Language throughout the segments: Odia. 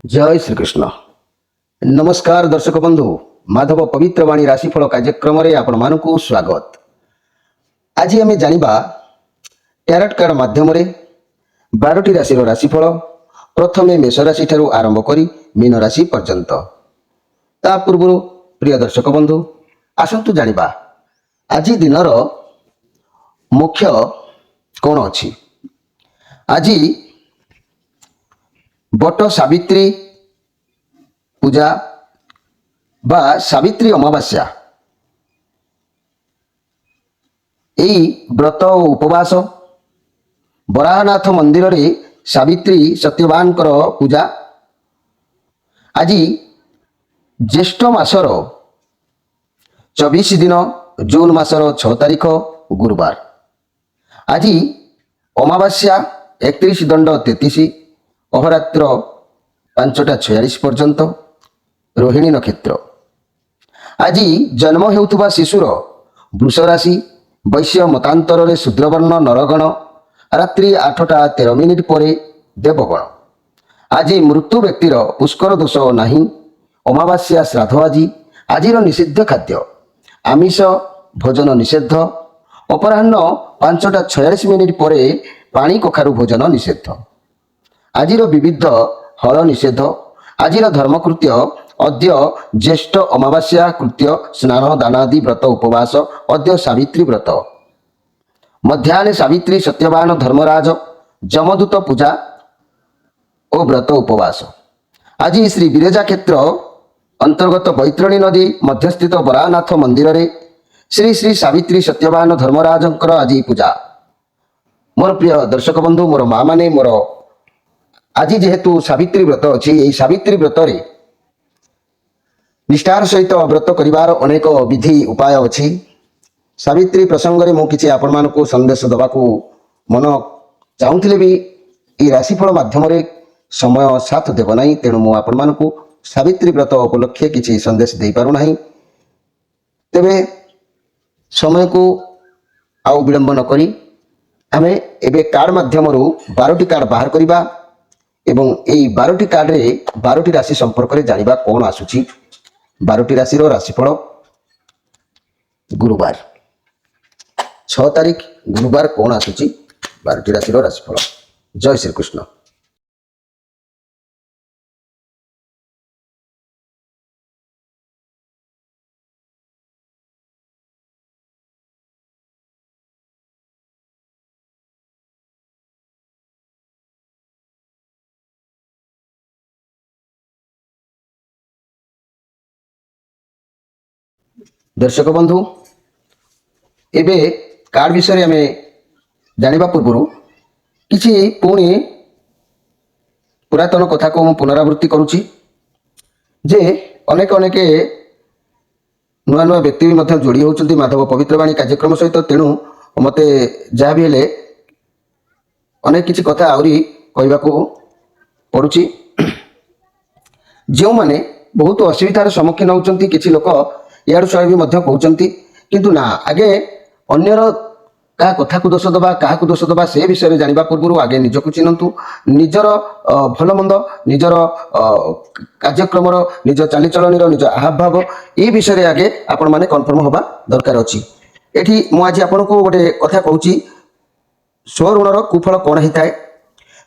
जय श्री कृष्ण। नमस्कार दर्शक बंधु, माधव पवित्र वाणी राशिफल कार्यक्रम रे आपण मानकु स्वागत। आज आम जानिबा टैरोट कार्ड माध्यम रे 12टी राशि राशिफल, प्रथमे मेष राशि ठारू आरंभ करी मीन राशि पर्यंत। ता पूर्व प्रिय दर्शक बंधु, आसंतु जानिबा आज दिनर मुख्य कौन अछि। आज बट सावित्री पूजा बा सावित्री अमावास्या यही व्रत और उपवास बराहनाथ मंदिर रे सावित्री सत्यवान पूजा आज ज्येष्ठ मासर 24 दिन जून मासर 6 तारीख गुरुवार। आज अमावास्या 31 दंड 33 अहोरात्र 5टा 46 पर्यंत रोहिणी नक्षत्र। आज जन्म हेउथुबा शिशुर वृष राशि वैश्य मतांतर रे शूद्रवर्ण नरगण रात्रि 8टा 13 पर देवगण। आज मृत्यु व्यक्तिर पुष्कर दोष नहीं। अमावास्या श्राद्ध आज निषिद्ध खाद्य आमिष भोजन निषेध। अपराह्न 5टा 46 पर पानी कखारु भोजन निषेध। आज विविध हल निषेध। आज धर्मकृत्य अद्य ज्येष्ठ अमावास्या कृत्य स्नान दानादि व्रत उपवास अद्य सावित्री व्रत। मध्याह्ने सावित्री सत्यवान धर्मराज जमदूत पूजा और व्रत उपवास। आज श्री विरजा क्षेत्र अंतर्गत बैतरणी नदी मध्यस्थित बराहनाथ मंदिर रे श्री श्री सावित्री सत्यवान धर्मराजंकर आज पूजा। मोर प्रिय दर्शक बंधु, मोर माँ माने मोर आज जेहेतु सावित्री व्रत अच्छी, यही सावित्री व्रत रे निष्ठार सहित व्रत करिवार अनेक विधि उपाय अच्छी। सावित्री प्रसंग में मुझे आपण मानकु संदेश दबाकू मन चाहूले भी ये राशिफल माध्यम समय साथ देव ना, तेणु मु आपण मानकु सावित्री व्रत उपलक्षे किसी संदेश दे पारु नाही। तेबे समय को आउ विलंब न करी आमे एबे कार्ड माध्यम 12टी कार्ड बाहर करिबा एवं यही 12टी कार्ड रे 12टी राशि संपर्क में जानिबा कौन आसुची। 12टी राशि राशिफल गुरुवार 6 तारीख गुरुवार कौन आसुची। 12टी राशि राशिफल। जय श्री कृष्ण। दर्शक बंधु, एबे कार्ड विषय आम जानिबा पूर्व किछि पुणी पुरातन कथा को पुनरावृत्ति करुछि जे अनेक अनेक नुआ नुआ व्यक्ति भी जोड़ी होउछन्ति माधव पवित्र वाणी कार्यक्रम सहित। तेणु मते जहाँ भी हेले अनेक किछि कथा आउरी कहबाकू पड़ुछि। जो माने बहुत असुविधार सम्मुखीन होउछन्ति किछि लोक यार शहे भी कहते किंतु ना आगे अन्यर क्या कथा को दोष दबा क्या दोष दबा से विषय जानिबा पूर्व आगे निजक चिन्हतु। निजर भल मंद निजर कार्यक्रम निज चालीचलन निज आहाव भाव ये विषय आगे आपण माने कन्फर्म होबा दरकार अछि। एठी मु आज आपन को गोटे कथा कहूची। स्वऋणर कुफल कौन होता है।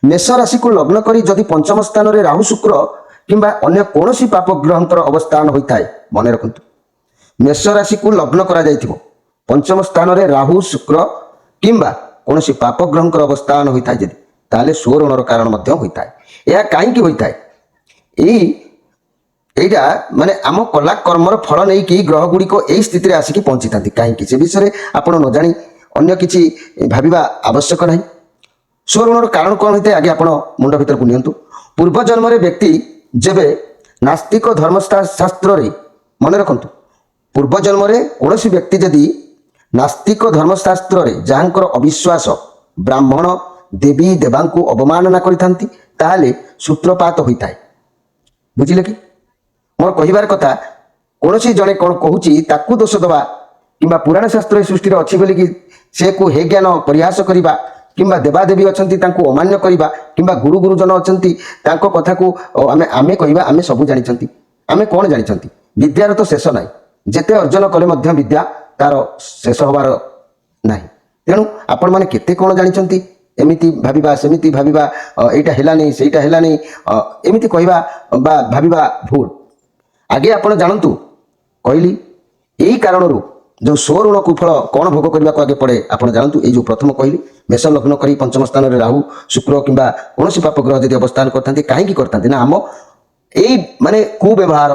मेष राशि को लग्न करी जदि पंचम स्थान रे राहु शुक्र किंबा अन्य कौनसी पाप ग्रहंतर अवस्थान होता है, मन रखंतु मेष राशि को लग्न करा जाइथिबो पंचम स्थान रे राहु शुक्र किंबा कौन सी पाप ग्रहंकर अवस्थान होता है जदि ताले स्वऋणर कारण मध्य होता है। यह कहीं होता है एटा माने आम कला कर्मर फल नहीं कि ग्रह गुड़िक यही स्थिति आसिक पहुंची था कहीं से विषय आप न जानी अन्य किसी भाविबा आवश्यक नहीं। स्वऋणर कारण कौन होता है आगे आप मुंड भीतर को नियंतु। पूर्व जन्म व्यक्ति जेबे नास्तिक धर्मशास्त्र मन रखंतु पूर्व जन्म कौन व्यक्ति जदि नास्तिक धर्मशास्त्र जहाँकर अविश्वास ब्राह्मण देवी देवांकु अवमानना करिथांती ताहाले सूत्रपात होता है। बुझिले कि मोर कहिबार कथा कौन जड़े कौन कहूची ताकू दोष दबा किंबा पुराण शास्त्र सृष्टि अच्छी बोली कि से को हे ज्ञान परिहास करिबा କିମ୍ବା ଦେବାଦେବୀ ଅଛନ୍ତି ତାଙ୍କୁ ଅମାନ୍ୟ କରିବା କିମ୍ବା ଗୁରୁ ଗୁରୁଜନ ଅଛନ୍ତି ତାଙ୍କ କଥାକୁ ଆମେ କହିବା ଆମେ ସବୁ ଜାଣିଛନ୍ତି। ଆମେ କ'ଣ ଜାଣିଛନ୍ତି? ବିଦ୍ୟାର ତ ଶେଷ ନାହିଁ। ଯେତେ ଅର୍ଜନ କଲେ ମଧ୍ୟ ବିଦ୍ୟା ତାର ଶେଷ ହେବାର ନାହିଁ। ତେଣୁ ଆପଣମାନେ କେତେ କ'ଣ ଜାଣିଛନ୍ତି? ଏମିତି ଭାବିବା ସେମିତି ଭାବିବା, ଏଇଟା ହେଲାନି ସେଇଟା ହେଲାନି, ଏମିତି କହିବା ବା ଭାବିବା ଭୁଲ। ଆଗେ ଆପଣ ଜାଣନ୍ତୁ, କହିଲି ଏଇ କାରଣରୁ ଯେଉଁ ସ୍ୱଋଣ କୁଫଳ କ'ଣ ଭୋଗ କରିବାକୁ ଆଗେ ପଡ଼େ ଆପଣ ଜାଣନ୍ତୁ। ଏଇ ଯେଉଁ ପ୍ରଥମ କହିଲି, ମେଷ ଲଗ୍ନ କରି ପଞ୍ଚମ ସ୍ଥାନରେ ରାହୁ ଶୁକ୍ର କିମ୍ବା କୌଣସି ପାପ ଗ୍ରହ ଯଦି ଅବସ୍ଥାନ କରିଥାନ୍ତି, କାହିଁକି କରିଥାନ୍ତି? ନା ଆମ ଏଇ ମାନେ କୁବ୍ୟବହାର,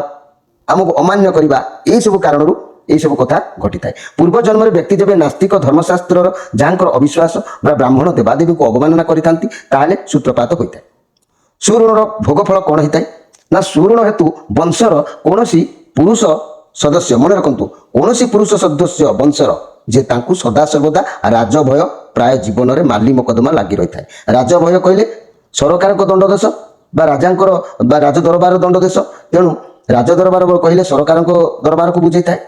ଆମକୁ ଅମାନ୍ୟ କରିବା, ଏଇସବୁ କାରଣରୁ ଏଇସବୁ କଥା ଘଟିଥାଏ। ପୂର୍ବ ଜନ୍ମରେ ବ୍ୟକ୍ତି ଯେବେ ନାସ୍ତିକ ଧର୍ମଶାସ୍ତ୍ରର ଯାହାଙ୍କର ଅବିଶ୍ୱାସ ବା ବ୍ରାହ୍ମଣ ଦେବାଦେବୀଙ୍କୁ ଅବମାନନା କରିଥାନ୍ତି ତାହେଲେ ସୂତ୍ରପାତ ହୋଇଥାଏ। ସୁଋଣର ଭୋଗଫଳ କ'ଣ ହେଇଥାଏ? ନା ସୁଋଣ ହେତୁ ବଂଶର କୌଣସି ପୁରୁଷ ସଦସ୍ୟ, ମନେ ରଖନ୍ତୁ, କୌଣସି ପୁରୁଷ ସଦସ୍ୟ ବଂଶର ଯେ ତାଙ୍କୁ ସଦାସର୍ବଦା ରାଜଭୟ ପ୍ରାୟ ଜୀବନରେ ମାଲି ମକଦ୍ଦମା ଲାଗି ରହିଥାଏ। ରାଜଭୟ କହିଲେ ସରକାରଙ୍କ ଦଣ୍ଡଦେଶ ବା ରାଜାଙ୍କର ବା ରାଜ ଦରବାର ଦଣ୍ଡଦେଶ। ତେଣୁ ରାଜ ଦରବାର କହିଲେ ସରକାରଙ୍କ ଦରବାରକୁ ବୁଝାଇଥାଏ।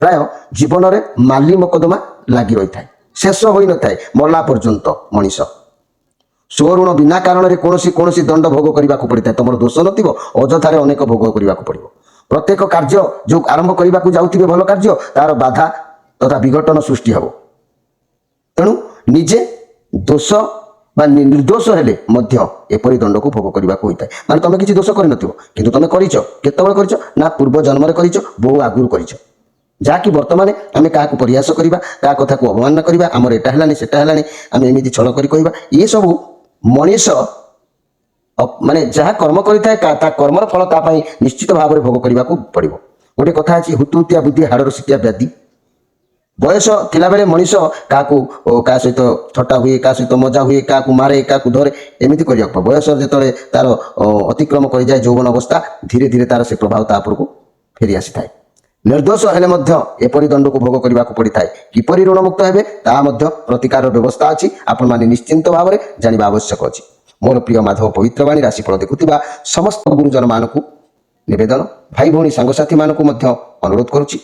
ପ୍ରାୟ ଜୀବନରେ ମାଲି ମକଦ୍ଦମା ଲାଗି ରହିଥାଏ, ଶେଷ ହୋଇନଥାଏ ମଲା ପର୍ଯ୍ୟନ୍ତ। ମଣିଷ ସ୍ୱଋଣ ବିନା କାରଣରେ କୌଣସି ଦଣ୍ଡ ଭୋଗ କରିବାକୁ ପଡ଼ିଥାଏ। ତମର ଦୋଷ ନଥିବ, ଅଯଥାରେ ଅନେକ ଭୋଗ କରିବାକୁ ପଡ଼ିବ। ପ୍ରତ୍ୟେକ କାର୍ଯ୍ୟ ଯେଉଁ ଆରମ୍ଭ କରିବାକୁ ଯାଉଥିବେ ଭଲ କାର୍ଯ୍ୟ, ତାର ବାଧା ତଥା ବିଘଟନ ସୃଷ୍ଟି ହେବ। ତେଣୁ ନିଜେ ଦୋଷ ବା ନିର୍ଦ୍ଦୋଷ ହେଲେ ମଧ୍ୟ ଏପରି ଦଣ୍ଡକୁ ଭୋଗ କରିବାକୁ ହୋଇଥାଏ। ମାନେ ତମେ କିଛି ଦୋଷ କରିନଥିବ, କିନ୍ତୁ ତମେ କରିଛ। କେତେବେଳେ କରିଛ? ନା ପୂର୍ବ ଜନ୍ମରେ କରିଛ, ବହୁ ଆଗରୁ କରିଛ। ଯାହାକି ବର୍ତ୍ତମାନ ଆମେ କାହାକୁ ପରିହାସ କରିବା, କାହା କଥାକୁ ଅବମାନନା କରିବା, ଆମର ଏଟା ହେଲାନି ସେଟା ହେଲାନି, ଆମେ ଏମିତି ଛଳ କରି କହିବା, ଏସବୁ ମଣିଷ ମାନେ ଯାହା କର୍ମ କରିଥାଏ ତା କର୍ମର ଫଳ ତା ପାଇଁ ନିଶ୍ଚିତ ଭାବରେ ଭୋଗ କରିବାକୁ ପଡ଼ିବ। ଗୋଟେ କଥା ଅଛି, ହୁତୁହୁତିଆ ବୁଦ୍ଧି ହାଡ଼ର ସିଟିଆ ବ୍ୟାଧି। ବୟସ ଥିଲାବେଳେ ମଣିଷ କାହା ସହିତ ଥଟ୍ଟା ହୁଏ, କାହା ସହିତ ମଜା ହୁଏ, କାହାକୁ ମାରେ, କାହାକୁ ଧରେ, ଏମିତି କରିବାକୁ ପଡ଼ିବ। ବୟସ ଯେତେବେଳେ ତାର ଅତିକ୍ରମ କରିଯାଏ ଯୌବନ ଅବସ୍ଥା, ଧୀରେ ଧୀରେ ତାର ସେ ପ୍ରଭାବ ତା ଉପରକୁ ଫେରି ଆସିଥାଏ। ନିର୍ଦ୍ଦୋଷ ହେଲେ ମଧ୍ୟ ଏପରି ଦଣ୍ଡକୁ ଭୋଗ କରିବାକୁ ପଡ଼ିଥାଏ। କିପରି ଋଣମୁକ୍ତ ହେବେ ତାହା ମଧ୍ୟ ପ୍ରତିକାରର ବ୍ୟବସ୍ଥା ଅଛି। ଆପଣମାନେ ନିଶ୍ଚିନ୍ତ ଭାବରେ ଜାଣିବା ଆବଶ୍ୟକ ଅଛି। ମୋର ପ୍ରିୟ ମାଧବ ପବିତ୍ରବାଣୀ ରାଶିଫଳ ଦେଖୁଥିବା ସମସ୍ତ ଗୁରୁଜନମାନଙ୍କୁ ନିବେଦନ, ଭାଇ ଭଉଣୀ ସାଙ୍ଗସାଥିମାନଙ୍କୁ ମଧ୍ୟ ଅନୁରୋଧ କରୁଛି,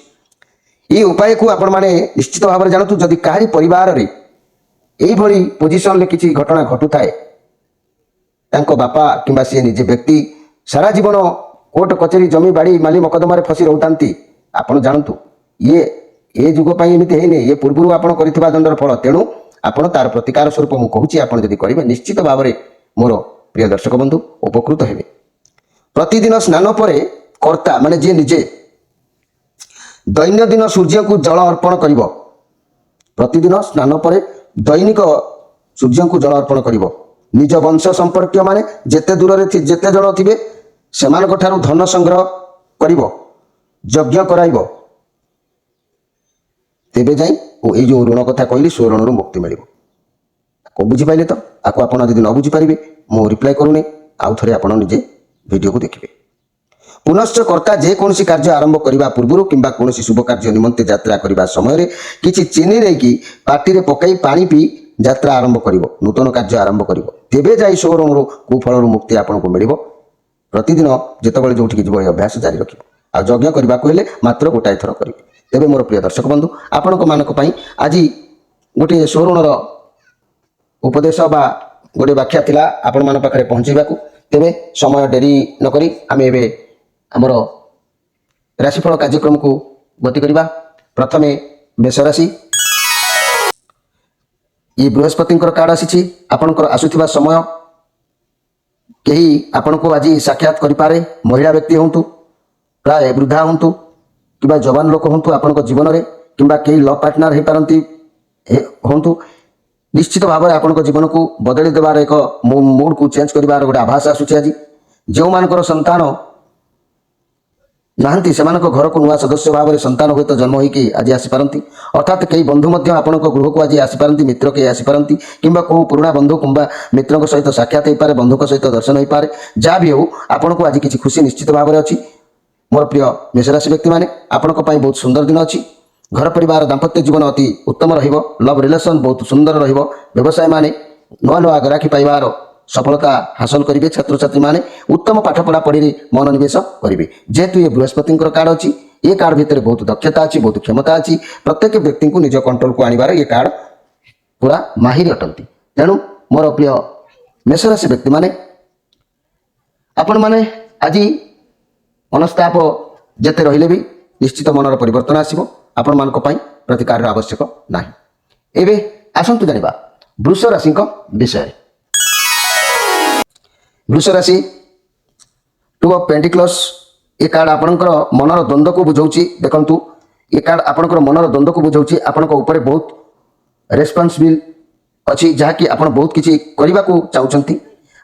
এই ଉପାୟକୁ ଆପଣମାନେ ନିଶ୍ଚିତ ଭାବରେ ଜାଣନ୍ତୁ। ଯଦି କାହାରି ପରିବାରରେ ଏଇଭଳି ପୋଜିସନରେ କିଛି ଘଟଣା ଘଟୁଥାଏ, ତାଙ୍କ ବାପା କିମ୍ବା ସିଏ ନିଜେ ବ୍ୟକ୍ତି ସାରା ଜୀବନ କୋର୍ଟ କଚେରୀ ଜମି ବାଡ଼ି ମାଲି ମକଦ୍ଦମାରେ ଫସି ରହୁଥାନ୍ତି, ଆପଣ ଜାଣନ୍ତୁ ଏ ଯୁଗ ପାଇଁ ଏମିତି ହେଇନି, ଏ ପୂର୍ବରୁ ଆପଣ କରିଥିବା ଦଣ୍ଡର ଫଳ। ତେଣୁ ଆପଣ ତାର ପ୍ରତିକାର ସ୍ୱରୂପ ମୁଁ କହୁଛି, ଆପଣ ଯଦି କରିବେ ନିଶ୍ଚିତ ଭାବରେ ମୋର ପ୍ରିୟ ଦର୍ଶକ ବନ୍ଧୁ ଉପକୃତ ହେବେ। ପ୍ରତିଦିନ ସ୍ନାନ ପରେ କର୍ତ୍ତା ମାନେ ଯିଏ ନିଜେ ଦୈନନ୍ଦିନ ସୂର୍ଯ୍ୟଙ୍କୁ ଜଳ ଅର୍ପଣ କରିବ। ପ୍ରତିଦିନ ସ୍ନାନ ପରେ ଦୈନିକ ସୂର୍ଯ୍ୟଙ୍କୁ ଜଳ ଅର୍ପଣ କରିବ। ନିଜ ବଂଶ ସମ୍ପର୍କୀୟ ମାନେ ଯେତେ ଦୂରରେ ଯେତେ ଜଣ ଥିବେ ସେମାନଙ୍କ ଠାରୁ ଧନ ସଂଗ୍ରହ କରିବ, ଯଜ୍ଞ କରାଇବ। ତେବେ ଯାଇ ଏଇ ଯେଉଁ ଋଣ କଥା କହିଲି, ସ୍ୱଋଣରୁ ମୁକ୍ତି ମିଳିବ। ବୁଝିପାରିଲେ ତ? ଆକୁ ଆପଣ ଯଦି ନ ବୁଝିପାରିବେ, ମୁଁ ରିପ୍ଲାଏ କରୁନି, ଆଉ ଥରେ ଆପଣ ନିଜେ ଭିଡ଼ିଓକୁ ଦେଖିବେ। ପୁନଶ୍ଚ କର୍ତ୍ତା ଯେକୌଣସି କାର୍ଯ୍ୟ ଆରମ୍ଭ କରିବା ପୂର୍ବରୁ କିମ୍ବା କୌଣସି ଶୁଭ କାର୍ଯ୍ୟ ନିମନ୍ତେ ଯାତ୍ରା କରିବା ସମୟରେ କିଛି ଚିନି ନେଇକି ପାଟିରେ ପକାଇ ପାଣି ପିଇ ଯାତ୍ରା ଆରମ୍ଭ କରିବ, ନୂତନ କାର୍ଯ୍ୟ ଆରମ୍ଭ କରିବ। ତେବେ ଯାଇ ସ୍ୱଋଣରୁ କୁଫଳରୁ ମୁକ୍ତି ଆପଣଙ୍କୁ ମିଳିବ। ପ୍ରତିଦିନ ଯେତେବେଳେ ଯେଉଁଠିକି ଯିବ ଏ ଅଭ୍ୟାସ ଜାରି ରଖିବ। ଆଉ ଯଜ୍ଞ କରିବାକୁ ହେଲେ ମାତ୍ର ଗୋଟାଏ ଥର କରିବେ। ତେବେ ମୋର ପ୍ରିୟ ଦର୍ଶକ ବନ୍ଧୁ, ଆପଣମାନଙ୍କ ପାଇଁ ଆଜି ଗୋଟିଏ ସ୍ୱଋଣର ଉପଦେଶ ବା ଗୋଟିଏ ବ୍ୟାଖ୍ୟା ଥିଲା ଆପଣମାନଙ୍କ ପାଖରେ ପହଞ୍ଚାଇବାକୁ। ତେବେ ସମୟ ଡେରି ନକରି ଆମେ ଏବେ ଆମର ରାଶିଫଳ କାର୍ଯ୍ୟକ୍ରମକୁ ଗତି କରିବା। ପ୍ରଥମେ ମେଷ ରାଶି। ଇଏ ବୃହସ୍ପତିଙ୍କର କାର୍ଡ ଆସିଛି। ଆପଣଙ୍କର ଆସୁଥିବା ସମୟ, କେହି ଆପଣଙ୍କୁ ଆଜି ସାକ୍ଷାତ କରିପାରେ। ମହିଳା ବ୍ୟକ୍ତି ହୁଅନ୍ତୁ, ପ୍ରାୟ ବୃଦ୍ଧା ହୁଅନ୍ତୁ କିମ୍ବା ଯବାନ ଲୋକ ହୁଅନ୍ତୁ ଆପଣଙ୍କ ଜୀବନରେ, କିମ୍ବା କେହି ଲଭ୍ ପାର୍ଟନର ହେଇପାରନ୍ତି ହୁଅନ୍ତୁ। ନିଶ୍ଚିତ ଭାବରେ ଆପଣଙ୍କ ଜୀବନକୁ ବଦଳି ଦେବାର ଏକ ମୁଡକୁ ଚେଞ୍ଜ କରିବାର ଗୋଟେ ଆଭାସ ଆସୁଛି ଆଜି। ଯେଉଁମାନଙ୍କର ସନ୍ତାନ ନାହାନ୍ତି ସେମାନଙ୍କ ଘରକୁ ନୂଆ ସଦସ୍ୟ ଭାବରେ ସନ୍ତାନ ହୁଏତ ଜନ୍ମ ହୋଇକି ଆଜି ଆସିପାରନ୍ତି। ଅର୍ଥାତ୍ କେହି ବନ୍ଧୁ ମଧ୍ୟ ଆପଣଙ୍କ ଗୃହକୁ ଆଜି ଆସିପାରନ୍ତି, ମିତ୍ର କେହି ଆସିପାରନ୍ତି, କିମ୍ବା କେଉଁ ପୁରୁଣା ବନ୍ଧୁ କିମ୍ବା ମିତ୍ରଙ୍କ ସହିତ ସାକ୍ଷାତ ହୋଇପାରେ, ବନ୍ଧୁଙ୍କ ସହିତ ଦର୍ଶନ ହୋଇପାରେ। ଯାହା ବି ହେଉ, ଆପଣଙ୍କୁ ଆଜି କିଛି ଖୁସି ନିଶ୍ଚିତ ଭାବରେ ଅଛି। ମୋର ପ୍ରିୟ ମେଷରାଶି ବ୍ୟକ୍ତିମାନେ, ଆପଣଙ୍କ ପାଇଁ ବହୁତ ସୁନ୍ଦର ଦିନ ଅଛି। ଘର ପରିବାର ଦାମ୍ପତ୍ୟ ଜୀବନ ଅତି ଉତ୍ତମ ରହିବ। ଲଭ୍ ରିଲେସନ୍ ବହୁତ ସୁନ୍ଦର ରହିବ। ବ୍ୟବସାୟୀମାନେ ନୂଆ ନୂଆ ଗ୍ରାହକୀ ପାଇବାର ସଫଳତା ହାସଲ କରିବେ। ଛାତ୍ରଛାତ୍ରୀମାନେ ଉତ୍ତମ ପାଠପଢ଼ା ପଢ଼ିରେ ମନୋନିବେଶ କରିବେ। ଯେହେତୁ ଏ ବୃହସ୍ପତିଙ୍କର କାର୍ଡ ଅଛି, ଏ କାର୍ଡ ଭିତରେ ବହୁତ ଦକ୍ଷତା ଅଛି, ବହୁତ କ୍ଷମତା ଅଛି। ପ୍ରତ୍ୟେକ ବ୍ୟକ୍ତିଙ୍କୁ ନିଜ କଣ୍ଟ୍ରୋଲକୁ ଆଣିବାର ଏ କାର୍ଡ ପୁରା ମାହିର ଅଟନ୍ତି। ତେଣୁ ମୋର ପ୍ରିୟ ମେଷ ରାଶି ବ୍ୟକ୍ତିମାନେ ଆପଣମାନେ ଆଜି ମନସ୍ତାପ ଯେତେ ରହିଲେ ବି ନିଶ୍ଚିତ ମନର ପରିବର୍ତ୍ତନ ଆସିବ। ଆପଣମାନଙ୍କ ପାଇଁ ପ୍ରତିକାରର ଆବଶ୍ୟକ ନାହିଁ। ଏବେ ଆସନ୍ତୁ ଜାଣିବା ବୃଷ ରାଶିଙ୍କ ବିଷୟରେ। ବୃଷ ରାଶି ଟୁ ଅଫ୍ ପେଣ୍ଟିକ୍ଲସ୍ ଏ କାର୍ଡ ଆପଣଙ୍କର ମନର ଦ୍ୱନ୍ଦ୍ୱକୁ ବୁଝାଉଛି। ଦେଖନ୍ତୁ ଏ କାର୍ଡ ଆପଣଙ୍କର ମନର ଦ୍ୱନ୍ଦ୍ୱକୁ ବୁଝାଉଛି। ଆପଣଙ୍କ ଉପରେ ବହୁତ ରେସ୍ପନ୍ସିବିଲ୍ ଅଛି, ଯାହାକି ଆପଣ ବହୁତ କିଛି କରିବାକୁ ଚାହୁଁଛନ୍ତି।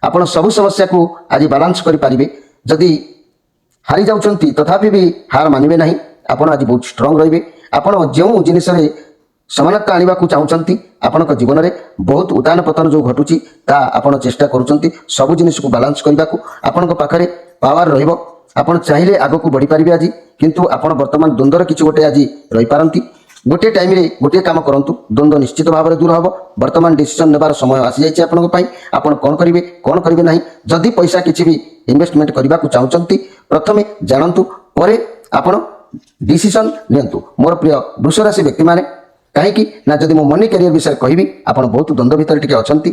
ଆପଣ ସବୁ ସମସ୍ୟାକୁ ଆଜି ବାଲାନ୍ସ କରିପାରିବେ। ଯଦି ହାରି ଯାଉଛନ୍ତି ତଥାପି ବି ହାର ମାନିବେ ନାହିଁ। ଆପଣ ଆଜି ବହୁତ ଷ୍ଟ୍ରଙ୍ଗ ରହିବେ। ଆପଣ ଯେଉଁ ଜିନିଷରେ ସମାନତା ଆଣିବାକୁ ଚାହୁଁଛନ୍ତି ଆପଣଙ୍କ ଜୀବନରେ ବହୁତ ଉତ୍ଥାନ ପତନ ଯେଉଁ ଘଟୁଛି ତାହା ଆପଣ ଚେଷ୍ଟା କରୁଛନ୍ତି ସବୁ ଜିନିଷକୁ ବାଲାନ୍ସ କରିବାକୁ। ଆପଣଙ୍କ ପାଖରେ ପାୱାର ରହିବ। ଆପଣ ଚାହିଁଲେ ଆଗକୁ ବଢ଼ିପାରିବେ ଆଜି, କିନ୍ତୁ ଆପଣ ବର୍ତ୍ତମାନ ଦ୍ୱନ୍ଦ୍ୱର କିଛି ଗୋଟେ ଆଜି ରହିପାରନ୍ତି। ଗୋଟିଏ ଟାଇମରେ ଗୋଟିଏ କାମ କରନ୍ତୁ, ଦ୍ୱନ୍ଦ୍ୱ ନିଶ୍ଚିତ ଭାବରେ ଦୂର ହେବ। ବର୍ତ୍ତମାନ ଡିସିସନ୍ ନେବାର ସମୟ ଆସିଯାଇଛି ଆପଣଙ୍କ ପାଇଁ। ଆପଣ କ'ଣ କରିବେ କ'ଣ କରିବେ ନାହିଁ। ଯଦି ପଇସା କିଛି ବି ଇନଭେଷ୍ଟମେଣ୍ଟ କରିବାକୁ ଚାହୁଁଛନ୍ତି ପ୍ରଥମେ ଜାଣନ୍ତୁ, ପରେ ଆପଣ ଡିସିସନ୍ ନିଅନ୍ତୁ। ମୋର ପ୍ରିୟ ବୃଷ ରାଶି ବ୍ୟକ୍ତିମାନେ, କାହିଁକି ନା ଯଦି ମୁଁ ମନି କ୍ୟାରିୟର ବିଷୟରେ କହିବି ଆପଣ ବହୁତ ଦ୍ୱନ୍ଦ୍ୱ ଭିତରେ ଟିକେ ଅଛନ୍ତି।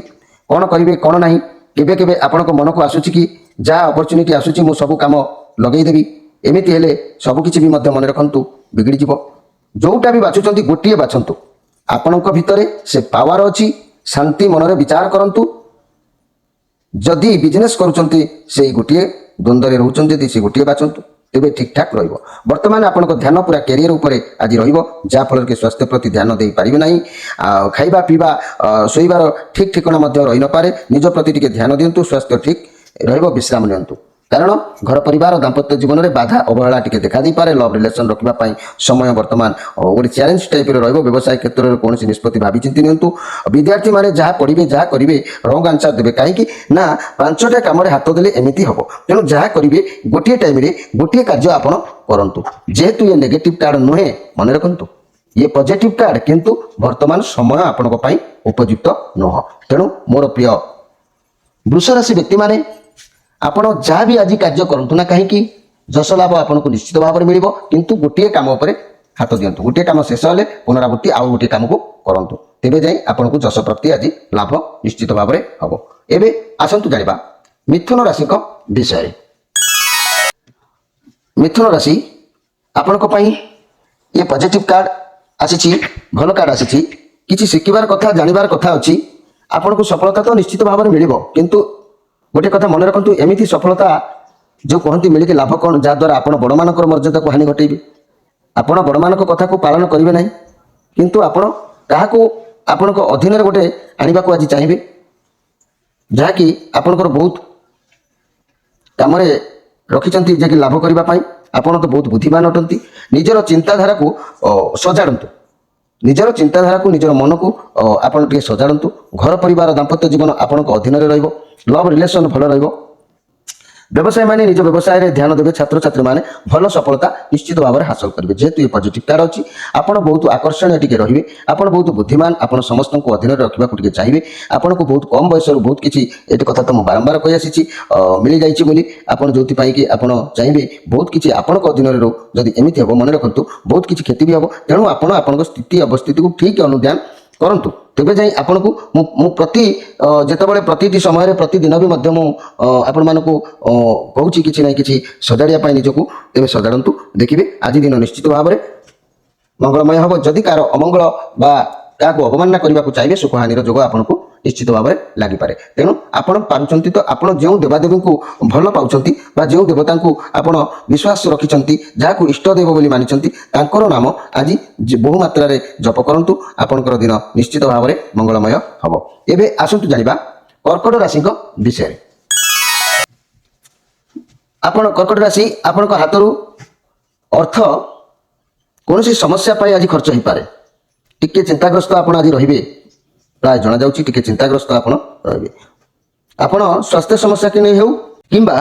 କ'ଣ କରିବେ କ'ଣ ନାହିଁ। କେବେ କେବେ ଆପଣଙ୍କ ମନକୁ ଆସୁଛି କି ଯାହା ଅପରଚ୍ୟୁନିଟି ଆସୁଛି ମୁଁ ସବୁ କାମ ଲଗେଇଦେବି। ଏମିତି ହେଲେ ସବୁକିଛି ବି ମଧ୍ୟ ମନେ ରଖନ୍ତୁ ବିଗିଡ଼ିଯିବ। ଯେଉଁଟା ବି ବାଛୁଛନ୍ତି ଗୋଟିଏ ବାଛନ୍ତୁ। ଆପଣଙ୍କ ଭିତରେ ସେ ପାୱାର ଅଛି। ଶାନ୍ତି ମନରେ ବିଚାର କରନ୍ତୁ। ଯଦି ବିଜନେସ୍ କରୁଛନ୍ତି ସେଇ ଗୋଟିଏ ଦ୍ୱନ୍ଦ୍ୱରେ ରହୁଛନ୍ତି, ଯଦି ସେ ଗୋଟିଏ ବାଛନ୍ତୁ ତେବେ ଠିକ୍ଠାକ୍ ରହିବ। ବର୍ତ୍ତମାନ ଆପଣଙ୍କ ଧ୍ୟାନ ପୁରା କ୍ୟାରିୟର ଉପରେ ଆଜି ରହିବ, ଯାହାଫଳରେ କି ସ୍ୱାସ୍ଥ୍ୟ ପ୍ରତି ଧ୍ୟାନ ଦେଇପାରିବେ ନାହିଁ। ଆଉ ଖାଇବା ପିଇବା ଶୋଇବାର ଠିକ୍ ଠିକଣା ମଧ୍ୟ ରହିନପାରେ। ନିଜ ପ୍ରତି ଟିକେ ଧ୍ୟାନ ଦିଅନ୍ତୁ। ସ୍ୱାସ୍ଥ୍ୟ ଠିକ୍ ରହିବ, ବିଶ୍ରାମ ନିଅନ୍ତୁ। କାରଣ ଘର ପରିବାର ଦାମ୍ପତ୍ୟ ଜୀବନରେ ବାଧା ଅବହେଳା ଟିକେ ଦେଖାଦେଇପାରେ। ଲଭ୍ ରିଲେସନ୍ ରଖିବା ପାଇଁ ସମୟ ବର୍ତ୍ତମାନ ଗୋଟେ ଚ୍ୟାଲେଞ୍ଜ ଟାଇପ୍ର ରହିବ। ବ୍ୟବସାୟ କ୍ଷେତ୍ରରେ କୌଣସି ନିଷ୍ପତ୍ତି ଭାବି ଚିନ୍ତି ନିଅନ୍ତୁ। ବିଦ୍ୟାର୍ଥୀମାନେ ଯାହା ପଢ଼ିବେ ଯାହା କରିବେ ରଙ୍ଗ ଆନ୍ସର ଦେବେ, କାହିଁକି ନା 5ଟା କାମରେ ହାତ ଦେଲେ ଏମିତି ହେବ। ତେଣୁ ଯାହା କରିବେ ଗୋଟିଏ ଟାଇମରେ ଗୋଟିଏ କାର୍ଯ୍ୟ ଆପଣ କରନ୍ତୁ। ଯେହେତୁ ଏ ନେଗେଟିଭ୍ କାର୍ଡ ନୁହେଁ, ମନେ ରଖନ୍ତୁ ଇଏ ପଜିଟିଭ୍ କାର୍ଡ, କିନ୍ତୁ ବର୍ତ୍ତମାନ ସମୟ ଆପଣଙ୍କ ପାଇଁ ଉପଯୁକ୍ତ ନୁହଁ। ତେଣୁ ମୋର ପ୍ରିୟ ବୃଷ ରାଶି ବ୍ୟକ୍ତିମାନେ, ଆପଣ ଯାହା ବି ଆଜି କାର୍ଯ୍ୟ କରନ୍ତୁ ନା କାହିଁକି ଯଶ ଲାଭ ଆପଣଙ୍କୁ ନିଶ୍ଚିତ ଭାବରେ ମିଳିବ। କିନ୍ତୁ ଗୋଟିଏ କାମ ଉପରେ ହାତ ଦିଅନ୍ତୁ। ଗୋଟିଏ କାମ ଶେଷ ହେଲେ ପୁନରାବୃତ୍ତି ଆଉ ଗୋଟିଏ କାମକୁ କରନ୍ତୁ, ତେବେ ଯାଇ ଆପଣଙ୍କୁ ଯଶ ପ୍ରାପ୍ତି ଆଜି ଲାଭ ନିଶ୍ଚିତ ଭାବରେ ହେବ। ଏବେ ଆସନ୍ତୁ ଜାଣିବା ମିଥୁନ ରାଶିଙ୍କ ବିଷୟରେ। ମିଥୁନ ରାଶି ଆପଣଙ୍କ ପାଇଁ ଏ ପଜିଟିଭ୍ କାର୍ଡ ଆସିଛି, ଭଲ କାର୍ଡ ଆସିଛି। କିଛି ଶିଖିବାର କଥା ଜାଣିବାର କଥା ଅଛି। ଆପଣଙ୍କୁ ସଫଳତା ତ ନିଶ୍ଚିତ ଭାବରେ ମିଳିବ, କିନ୍ତୁ ଗୋଟିଏ କଥା ମନେ ରଖନ୍ତୁ, ଏମିତି ସଫଳତା ଯେଉଁ କହନ୍ତି ମିଳିକି ଲାଭ କ'ଣ, ଯାହାଦ୍ୱାରା ଆପଣ ବଡ଼ମାନଙ୍କର ମର୍ଯ୍ୟାଦାକୁ ହାନି ଘଟେଇବେ। ଆପଣ ବଡ଼ମାନଙ୍କ କଥାକୁ ପାଳନ କରିବେ ନାହିଁ, କିନ୍ତୁ ଆପଣ କାହାକୁ ଆପଣଙ୍କ ଅଧୀନରେ ଗୋଟେ ଆଣିବାକୁ ଆଜି ଚାହିଁବେ, ଯାହାକି ଆପଣଙ୍କର ବହୁତ କାମରେ ରଖିଛନ୍ତି ଯେ କି ଲାଭ କରିବା ପାଇଁ। ଆପଣ ତ ବହୁତ ବୁଦ୍ଧିମାନ ଅଟନ୍ତି। ନିଜର ଚିନ୍ତାଧାରାକୁ ସଜାଡ଼ନ୍ତୁ। ନିଜର ଚିନ୍ତାଧାରାକୁ ନିଜର ମନକୁ ଆପଣ ଟିକେ ସଜାଡ଼ନ୍ତୁ। ଘର ପରିବାର ଦାମ୍ପତ୍ୟ ଜୀବନ ଆପଣଙ୍କ ଅଧୀନରେ ରହିବ। ଲଭ୍ ରିଲେସନ୍ ଭଲ ରହିବ। ବ୍ୟବସାୟୀମାନେ ନିଜ ବ୍ୟବସାୟରେ ଧ୍ୟାନ ଦେବେ। ଛାତ୍ରଛାତ୍ରୀମାନେ ଭଲ ସଫଳତା ନିଶ୍ଚିତ ଭାବରେ ହାସଲ କରିବେ। ଯେହେତୁ ଏ ପଜିଟିଭ୍ କାର୍ଡ ଅଛି, ଆପଣ ବହୁତ ଆକର୍ଷଣୀୟ ଟିକେ ରହିବେ। ଆପଣ ବହୁତ ବୁଦ୍ଧିମାନ। ଆପଣ ସମସ୍ତଙ୍କୁ ଅଧୀନରେ ରଖିବାକୁ ଟିକେ ଚାହିଁବେ। ଆପଣଙ୍କୁ ବହୁତ କମ୍ ବୟସରୁ ବହୁତ କିଛି, ଏଠି କଥା ତ ମୁଁ ବାରମ୍ବାର କହି ଆସିଛି, ମିଳିଯାଇଛି ବୋଲି ଆପଣ ଯେଉଁଥିପାଇଁ କି ଆପଣ ଚାହିଁବେ ବହୁତ କିଛି ଆପଣଙ୍କ ଅଧୀନରେ ରହୁ। ଯଦି ଏମିତି ହେବ ମନେ ରଖନ୍ତୁ ବହୁତ କିଛି କ୍ଷତି ବି ହେବ। ତେଣୁ ଆପଣ ଆପଣଙ୍କ ସ୍ଥିତି ଅବସ୍ଥିତିକୁ ଠିକ୍ ଅନୁଧ୍ୟାନ କରନ୍ତୁ, ତେବେ ଯାଇ ଆପଣଙ୍କୁ ମୁଁ ଯେତେବେଳେ ପ୍ରତିଟି ସମୟରେ ପ୍ରତିଦିନ ବି ମଧ୍ୟ ମୁଁ ଆପଣମାନଙ୍କୁ କହୁଛି କିଛି ନାହିଁ କିଛି ସଜାଡ଼ିବା ପାଇଁ ନିଜକୁ, ତେବେ ସଜାଡ଼ନ୍ତୁ। ଦେଖିବେ ଆଜି ଦିନ ନିଶ୍ଚିତ ଭାବରେ ମଙ୍ଗଳମୟ ହେବ। ଯଦି କାହାର ଅମଙ୍ଗଳ ବା କାହାକୁ ଅବମାନନା କରିବାକୁ ଚାହିଁବେ ସୁଖହାନିର ଯୋଗ ଆପଣଙ୍କୁ ନିଶ୍ଚିତ ଭାବରେ ଲାଗିପାରେ। ତେଣୁ ଆପଣ ପାରୁଛନ୍ତି ତ ଆପଣ ଯେଉଁ ଦେବାଦେବୀଙ୍କୁ ଭଲ ପାଉଛନ୍ତି ବା ଯେଉଁ ଦେବତାଙ୍କୁ ଆପଣ ବିଶ୍ୱାସ ରଖିଛନ୍ତି, ଯାହାକୁ ଇଷ୍ଟଦେବ ବୋଲି ମାନିଛନ୍ତି, ତାଙ୍କର ନାମ ଆଜି ବହୁ ମାତ୍ରାରେ ଜପ କରନ୍ତୁ। ଆପଣଙ୍କର ଦିନ ନିଶ୍ଚିତ ଭାବରେ ମଙ୍ଗଳମୟ ହେବ। ଏବେ ଆସନ୍ତୁ ଜାଣିବା କର୍କଟ ରାଶିଙ୍କ ବିଷୟରେ। ଆପଣ କର୍କଟ ରାଶି, ଆପଣଙ୍କ ହାତରୁ ଅର୍ଥ କୌଣସି ସମସ୍ୟା ପାଇଁ ଆଜି ଖର୍ଚ୍ଚ ହୋଇପାରେ। ଟିକେ ଚିନ୍ତାଗ୍ରସ୍ତ ଆପଣ ଆଜି ରହିବେ, ପ୍ରାୟ ଜଣାଯାଉଛି ଟିକେ ଚିନ୍ତାଗ୍ରସ୍ତ ଆପଣ ରହିବେ। ଆପଣ ସ୍ୱାସ୍ଥ୍ୟ ସମସ୍ୟାକୁ ନେଇ ହେଉ କିମ୍ବା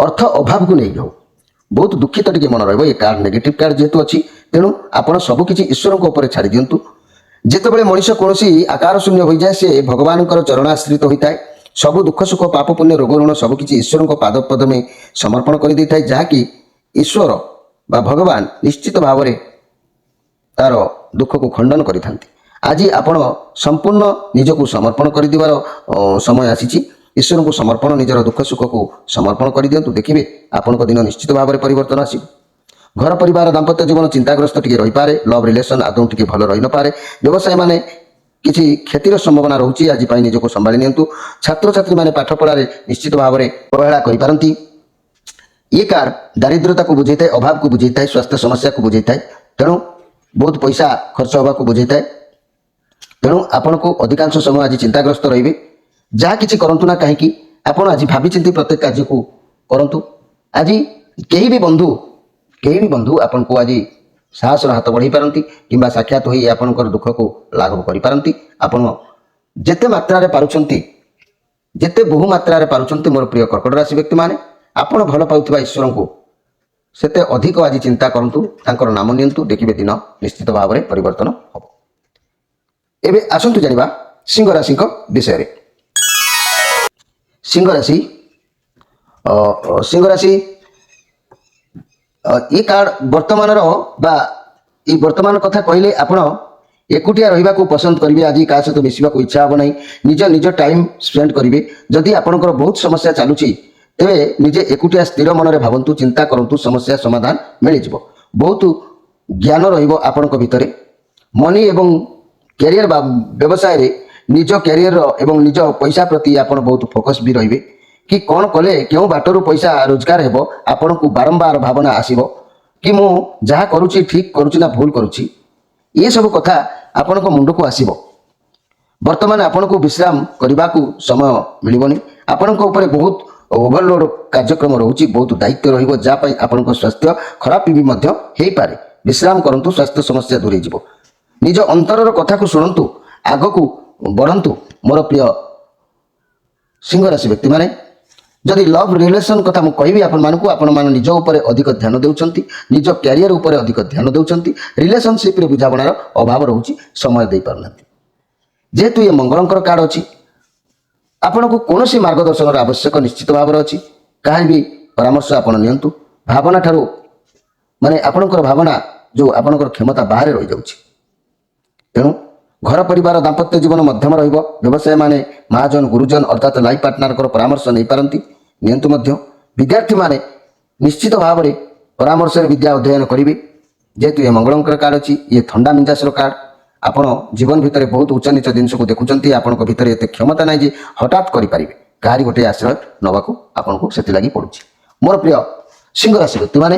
ଅର୍ଥ ଅଭାବକୁ ନେଇ ହେଉ ବହୁତ ଦୁଃଖିତ ଟିକେ ମନ ରହିବ। ଏ କାର୍ଡ ନେଗେଟିଭ୍ କାର୍ଡ ଯେହେତୁ ଅଛି, ତେଣୁ ଆପଣ ସବୁକିଛି ଈଶ୍ୱରଙ୍କ ଉପରେ ଛାଡ଼ି ଦିଅନ୍ତୁ। ଯେତେବେଳେ ମଣିଷ କୌଣସି ଆକାର ଶୂନ୍ୟ ହୋଇଯାଏ, ସେ ଭଗବାନଙ୍କର ଚରଣାଶ୍ରିତ ହୋଇଥାଏ। ସବୁ ଦୁଃଖ ସୁଖ ପାପ ପୁଣ୍ୟ ରୋଗ ଋଣ ସବୁକିଛି ଈଶ୍ୱରଙ୍କ ପାଦ ପଦ୍ମେ ସମର୍ପଣ କରିଦେଇଥାଏ, ଯାହାକି ଈଶ୍ୱର ବା ଭଗବାନ ନିଶ୍ଚିତ ଭାବରେ ତାର ଦୁଃଖକୁ ଖଣ୍ଡନ କରିଥାନ୍ତି। ଆଜି ଆପଣ ସମ୍ପୂର୍ଣ୍ଣ ନିଜକୁ ସମର୍ପଣ କରିଦେବାର ସମୟ ଆସିଛି। ଈଶ୍ୱରଙ୍କୁ ସମର୍ପଣ, ନିଜର ଦୁଃଖ ସୁଖକୁ ସମର୍ପଣ କରିଦିଅନ୍ତୁ। ଦେଖିବେ ଆପଣଙ୍କ ଦିନ ନିଶ୍ଚିତ ଭାବରେ ପରିବର୍ତ୍ତନ ଆସିବ। ଘର ପରିବାର ଦାମ୍ପତ୍ୟ ଜୀବନ ଚିନ୍ତାଗ୍ରସ୍ତ ଟିକେ ରହିପାରେ। ଲଭ୍ ରିଲେସନ୍ ଆଦୌ ଟିକେ ଭଲ ରହିନପାରେ। ବ୍ୟବସାୟୀମାନେ କିଛି କ୍ଷତିର ସମ୍ଭାବନା ରହୁଛି। ଆଜି ପାଇଁ ନିଜକୁ ସମ୍ଭାଳି ନିଅନ୍ତୁ। ଛାତ୍ରଛାତ୍ରୀମାନେ ପାଠ ପଢ଼ାରେ ନିଶ୍ଚିତ ଭାବରେ ଅବହେଳା କରିପାରନ୍ତି। ଏ କାର୍ଡ ଦାରିଦ୍ରତାକୁ ବୁଝାଇଥାଏ, ଅଭାବକୁ ବୁଝାଇଥାଏ, ସ୍ୱାସ୍ଥ୍ୟ ସମସ୍ୟାକୁ ବୁଝାଇଥାଏ। ତେଣୁ ବହୁତ ପଇସା ଖର୍ଚ୍ଚ ହେବାକୁ ବୁଝାଇଥାଏ। ତେଣୁ ଆପଣଙ୍କୁ ଅଧିକାଂଶ ସମୟ ଆଜି ଚିନ୍ତାଗ୍ରସ୍ତ ରହିବେ। ଯାହା କିଛି କରନ୍ତୁ ନା କାହିଁକି ଆପଣ ଆଜି ଭାବିଚିନ୍ତି ପ୍ରତ୍ୟେକ କାର୍ଯ୍ୟକୁ କରନ୍ତୁ। ଆଜି କେହି ବି ବନ୍ଧୁ ଆପଣଙ୍କୁ ଆଜି ସାହସର ହାତ ବଢ଼ାଇ ପାରନ୍ତି କିମ୍ବା ସାକ୍ଷାତ ହୋଇ ଆପଣଙ୍କର ଦୁଃଖକୁ ଲାଘବ କରିପାରନ୍ତି। ଆପଣ ଯେତେ ମାତ୍ରାରେ ପାରୁଛନ୍ତି, ଯେତେ ବହୁ ମାତ୍ରାରେ ପାରୁଛନ୍ତି ମୋର ପ୍ରିୟ କର୍କଟ ରାଶି ବ୍ୟକ୍ତିମାନେ, ଆପଣ ଭଲ ପାଉଥିବା ଈଶ୍ୱରଙ୍କୁ ସେତେ ଅଧିକ ଆଜି ଚିନ୍ତା କରନ୍ତୁ, ତାଙ୍କର ନାମ ନିଅନ୍ତୁ। ଦେଖିବେ ଦିନ ନିଶ୍ଚିତ ଭାବରେ ପରିବର୍ତ୍ତନ ହେବ। ଏବେ ଆସନ୍ତୁ ଜାଣିବା ସିଂହ ରାଶିଙ୍କ ବିଷୟରେ। ସିଂହ ରାଶି ଏ କାର୍ଡ ବର୍ତ୍ତମାନର ବା এই ବର୍ତ୍ତମାନ କଥା କହିଲେ ଆପଣ ଏକୁଟିଆ ରହିବାକୁ ପସନ୍ଦ କରିବେ। ଆଜି କାହା ସହିତ ମିଶିବାକୁ ଇଚ୍ଛା ହେବ ନାହିଁ। ନିଜ ଟାଇମ୍ ସ୍ପେଣ୍ଡ କରିବେ। ଯଦି ଆପଣଙ୍କର ବହୁତ ସମସ୍ୟା ଚାଲୁଛି ତେବେ ନିଜେ ଏକୁଟିଆ ସ୍ଥିର ମନରେ ଭାବନ୍ତୁ, ଚିନ୍ତା କରନ୍ତୁ, ସମସ୍ୟା ସମାଧାନ ମିଳିଯିବ। ବହୁତ ଜ୍ଞାନ ରହିବ ଆପଣଙ୍କ ଭିତରେ। ମନି ଏବଂ କ୍ୟାରିୟର ବା ବ୍ୟବସାୟରେ ନିଜ କ୍ୟାରିୟର ଏବଂ ନିଜ ପଇସା ପ୍ରତି ଆପଣ ବହୁତ ଫୋକସ୍ ବି ରହିବେ। କି କ'ଣ କଲେ କେଉଁ ବାଟରୁ ପଇସା ରୋଜଗାର ହେବ, ଆପଣଙ୍କୁ ବାରମ୍ବାର ଭାବନା ଆସିବ କି ମୁଁ ଯାହା କରୁଛି ଠିକ୍ କରୁଛି ନା ଭୁଲ କରୁଛି। ଏସବୁ କଥା ଆପଣଙ୍କ ମୁଣ୍ଡକୁ ଆସିବ। ବର୍ତ୍ତମାନ ଆପଣଙ୍କୁ ବିଶ୍ରାମ କରିବାକୁ ସମୟ ମିଳିବନି। ଆପଣଙ୍କ ଉପରେ ବହୁତ ଓଭରଲୋଡ କାର୍ଯ୍ୟକ୍ରମ ରହୁଛି, ବହୁତ ଦାୟିତ୍ୱ ରହିବ, ଯାହା ପାଇଁ ଆପଣଙ୍କ ସ୍ୱାସ୍ଥ୍ୟ ଖରାପ ବି ମଧ୍ୟ ହେଇପାରେ। ବିଶ୍ରାମ କରନ୍ତୁ, ସ୍ୱାସ୍ଥ୍ୟ ସମସ୍ୟା ଦୂରେଇ ଯିବ। ନିଜ ଅନ୍ତରର କଥାକୁ ଶୁଣନ୍ତୁ, ଆଗକୁ ବଢ଼ନ୍ତୁ। ମୋର ପ୍ରିୟ ସିଂହ ରାଶି ବ୍ୟକ୍ତିମାନେ, ଯଦି ଲଭ୍ ରିଲେସନ୍ କଥା ମୁଁ କହିବି ଆପଣମାନଙ୍କୁ, ଆପଣମାନେ ନିଜ ଉପରେ ଅଧିକ ଧ୍ୟାନ ଦେଉଛନ୍ତି, ନିଜ କ୍ୟାରିୟର ଉପରେ ଅଧିକ ଧ୍ୟାନ ଦେଉଛନ୍ତି। ରିଲେସନସିପ୍ରେ ବୁଝାମଣାର ଅଭାବ ରହୁଛି, ସମୟ ଦେଇପାରୁନାହାନ୍ତି। ଯେହେତୁ ଏ ମଙ୍ଗଳଙ୍କର କାର୍ଡ ଅଛି, ଆପଣଙ୍କୁ କୌଣସି ମାର୍ଗଦର୍ଶନର ଆବଶ୍ୟକ ନିଶ୍ଚିତ ଭାବରେ ଅଛି। କାହାର ବି ପରାମର୍ଶ ଆପଣ ନିଅନ୍ତୁ। ଭାବନା ଠାରୁ ଆପଣଙ୍କର ଭାବନା ଯେଉଁ ଆପଣଙ୍କର କ୍ଷମତା ବାହାରେ ରହିଯାଉଛି। ତେଣୁ ଘର ପରିବାର ଦାମ୍ପତ୍ୟ ଜୀବନ ମଧ୍ୟମ ରହିବ। ବ୍ୟବସାୟୀମାନେ ମହାଜନ ଗୁରୁଜନ ଅର୍ଥାତ୍ ଲାଇଫ୍ ପାର୍ଟନରଙ୍କର ପରାମର୍ଶ ନେଇପାରନ୍ତି, ନିଅନ୍ତୁ ମଧ୍ୟ। ବିଦ୍ୟାର୍ଥୀମାନେ ନିଶ୍ଚିତ ଭାବରେ ପରାମର୍ଶରେ ବିଦ୍ୟା ଅଧ୍ୟୟନ କରିବେ। ଯେହେତୁ ଏ ମଙ୍ଗଳଙ୍କର କାର୍ଡ ଅଛି, ଇଏ ଥଣ୍ଡା ମିଜାଜର କାର୍ଡ। ଆପଣ ଜୀବନ ଭିତରେ ବହୁତ ଉଚ୍ଚ ନିଚ ଜିନିଷକୁ ଦେଖୁଛନ୍ତି। ଆପଣଙ୍କ ଭିତରେ ଏତେ କ୍ଷମତା ନାହିଁ ଯେ ହଠାତ୍ କରିପାରିବେ। କାହାରି ଗୋଟେ ଆଶ୍ରୟ ନେବାକୁ ଆପଣଙ୍କୁ ସେଥିଲାଗି ପଡ଼ୁଛି। ମୋର ପ୍ରିୟ ସିଂହ ରାଶି ବ୍ୟକ୍ତିମାନେ,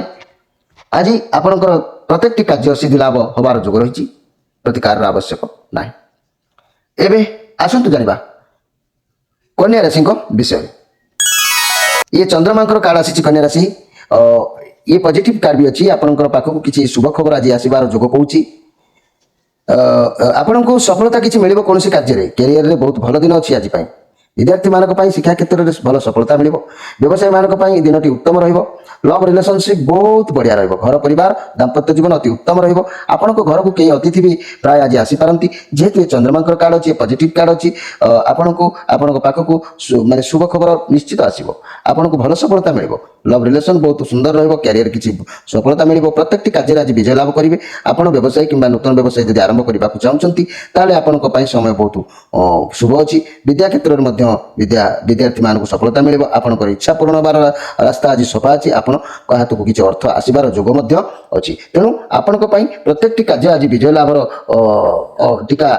ଆଜି ଆପଣଙ୍କର ପ୍ରତ୍ୟେକଟି କାର୍ଯ୍ୟ ସିଦ୍ଧି ଲାଭ ହେବାର ଯୋଗ ରହିଛି। ପ୍ରତିକାରର ଆବଶ୍ୟକ ନାହିଁ। ଏବେ ଆସନ୍ତୁ ଜାଣିବା କନ୍ୟା ରାଶିଙ୍କ ବିଷୟରେ। ଇଏ ଚନ୍ଦ୍ରମାଙ୍କର କାର୍ଡ ଆସିଛି କନ୍ୟା ରାଶି। ଇଏ ପଜିଟିଭ କାର୍ଡ ବି ଅଛି। ଆପଣଙ୍କର ପାଖକୁ କିଛି ଶୁଭ ଖବର ଆଜି ଆସିବାର ଯୋଗ କହୁଛି। ଆପଣଙ୍କୁ ସଫଳତା କିଛି ମିଳିବ କୌଣସି କାର୍ଯ୍ୟରେ। କ୍ୟାରିୟରରେ ବହୁତ ଭଲ ଦିନ ଅଛି ଆଜି ପାଇଁ। ବିଦ୍ୟାର୍ଥୀମାନଙ୍କ ପାଇଁ ଶିକ୍ଷା କ୍ଷେତ୍ରରେ ଭଲ ସଫଳତା ମିଳିବ। ବ୍ୟବସାୟୀମାନଙ୍କ ପାଇଁ ଦିନଟି ଉତ୍ତମ ରହିବ। ଲଭ୍ ରିଲେସନସିପ୍ ବହୁତ ବଢ଼ିଆ ରହିବ। ଘର ପରିବାର ଦାମ୍ପତ୍ୟ ଜୀବନ ଅତି ଉତ୍ତମ ରହିବ। ଆପଣଙ୍କ ଘରକୁ କେହି ଅତିଥି ବି ପ୍ରାୟ ଆଜି ଆସିପାରନ୍ତି। ଯେହେତୁ ଏ ଚନ୍ଦ୍ରମାଙ୍କର କାର୍ଡ ଅଛି, ପଜିଟିଭ କାର୍ଡ ଅଛି, ଆପଣଙ୍କ ପାଖକୁ ଶୁଭ ଖବର ନିଶ୍ଚିତ ଆସିବ। ଆପଣଙ୍କୁ ଭଲ ସଫଳତା ମିଳିବ। ଲଭ୍ ରିଲେସନ୍ ବହୁତ ସୁନ୍ଦର ରହିବ। କ୍ୟାରିୟର କିଛି ସଫଳତା ମିଳିବ। ପ୍ରତ୍ୟେକଟି କାର୍ଯ୍ୟରେ ଆଜି ବିଜୟ ଲାଭ କରିବେ। ଆପଣ ବ୍ୟବସାୟ କିମ୍ବା ନୂତନ ବ୍ୟବସାୟ ଯଦି ଆରମ୍ଭ କରିବାକୁ ଚାହୁଁଛନ୍ତି ତାହେଲେ ଆପଣଙ୍କ ପାଇଁ ସମୟ ବହୁତ ଶୁଭ ଅଛି। ବିଦ୍ୟା କ୍ଷେତ୍ରରେ ମଧ୍ୟ ବିଦ୍ୟାର୍ଥୀମାନଙ୍କୁ ସଫଳତା ମିଳିବ। ଆପଣଙ୍କର ଇଚ୍ଛା ପୂରଣ ହେବାର ରାସ୍ତା ଆଜି ସଫା ଅଛି। ଆପଣଙ୍କ ହାତକୁ କିଛି ଅର୍ଥ ଆସିବାର ଯୋଗ ମଧ୍ୟ ଅଛି। ତେଣୁ ଆପଣଙ୍କ ପାଇଁ ପ୍ରତ୍ୟେକଟି କାର୍ଯ୍ୟ ଆଜି ବିଜୟ ଲାଭର ଟିକା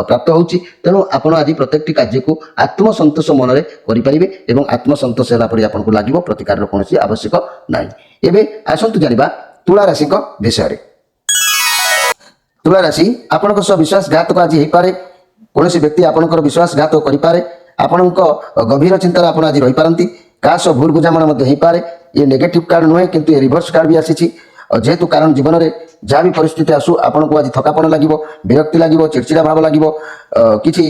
ପ୍ରାପ୍ତ ହେଉଛି। ତେଣୁ ଆପଣ ଆଜି ପ୍ରତ୍ୟେକଟି କାର୍ଯ୍ୟକୁ ଆତ୍ମସନ୍ତୋଷ ମନରେ କରିପାରିବେ ଏବଂ ଆତ୍ମସନ୍ତୋଷ ହେଲା ପରି ଆପଣଙ୍କୁ ଲାଗିବ। ପ୍ରତିକାରର କୌଣସି ଆବଶ୍ୟକ ନାହିଁ। ଏବେ ଆସନ୍ତୁ ଜାଣିବା ତୁଳା ରାଶିଙ୍କ ବିଷୟରେ। ତୁଳା ରାଶି, ଆପଣଙ୍କ ସହ ବିଶ୍ୱାସଘାତକ ଆଜି ହେଇପାରେ। କୌଣସି ବ୍ୟକ୍ତି ଆପଣଙ୍କର ବିଶ୍ୱାସଘାତ କରିପାରେ। ଆପଣଙ୍କ ଗଭୀର ଚିନ୍ତାରେ ଆପଣ ଆଜି ରହିପାରନ୍ତି। କାହା ସହ ଭୁଲ ବୁଝାମଣା ମଧ୍ୟ ହେଇପାରେ। ଇଏ ନେଗେଟିଭ କାର୍ଡ ନୁହେଁ, କିନ୍ତୁ ଏ ରିଭର୍ସ କାର୍ଡ ବି ଆସିଛି। ଯେହେତୁ କାରଣ ଜୀବନରେ ଯାହା ବି ପରିସ୍ଥିତି ଆସୁ ଆପଣଙ୍କୁ ଆଜି ଥକାପଣ ଲାଗିବ, ବିରକ୍ତି ଲାଗିବ, ଚିଡ଼ଚିଡ଼ା ଭାବ ଲାଗିବ, କିଛି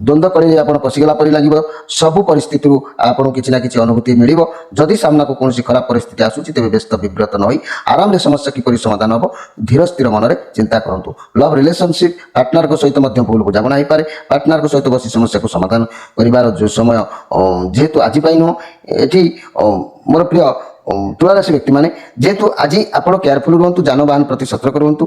ଦ୍ୱନ୍ଦ୍ୱ କଡ଼େଇରେ ଆପଣ ପଶିଗଲା ପରି ଲାଗିବ। ସବୁ ପରିସ୍ଥିତିରୁ ଆପଣଙ୍କୁ କିଛି ନା କିଛି ଅନୁଭୂତି ମିଳିବ। ଯଦି ସାମ୍ନାକୁ କୌଣସି ଖରାପ ପରିସ୍ଥିତି ଆସୁଛି ତେବେ ବ୍ୟସ୍ତ ବିବ୍ରତ ନ ହୋଇ ଆରାମରେ ସମସ୍ୟା କିପରି ସମାଧାନ ହେବ ଧୀର ସ୍ଥିର ମନରେ ଚିନ୍ତା କରନ୍ତୁ। ଲଭ୍ ରିଲେସନସିପ୍ ପାର୍ଟନରଙ୍କ ସହିତ ମଧ୍ୟ ଭୁଲ ବୁଝାମଣା ହେଇପାରେ। ପାର୍ଟନରଙ୍କ ସହିତ ବସି ସମସ୍ୟାକୁ ସମାଧାନ କରିବାର ଯେଉଁ ସମୟ ଯେହେତୁ ଆଜି ପାଇଁ ନୁହଁ। ଏଠି ମୋର ପ୍ରିୟ ତୁଳା ରାଶି ବ୍ୟକ୍ତିମାନେ, ଯେହେତୁ ଆଜି ଆପଣ କେୟାରଫୁଲ ରୁହନ୍ତୁ, ଯାନବାହନ ପ୍ରତି ସତର୍କ ରୁହନ୍ତୁ।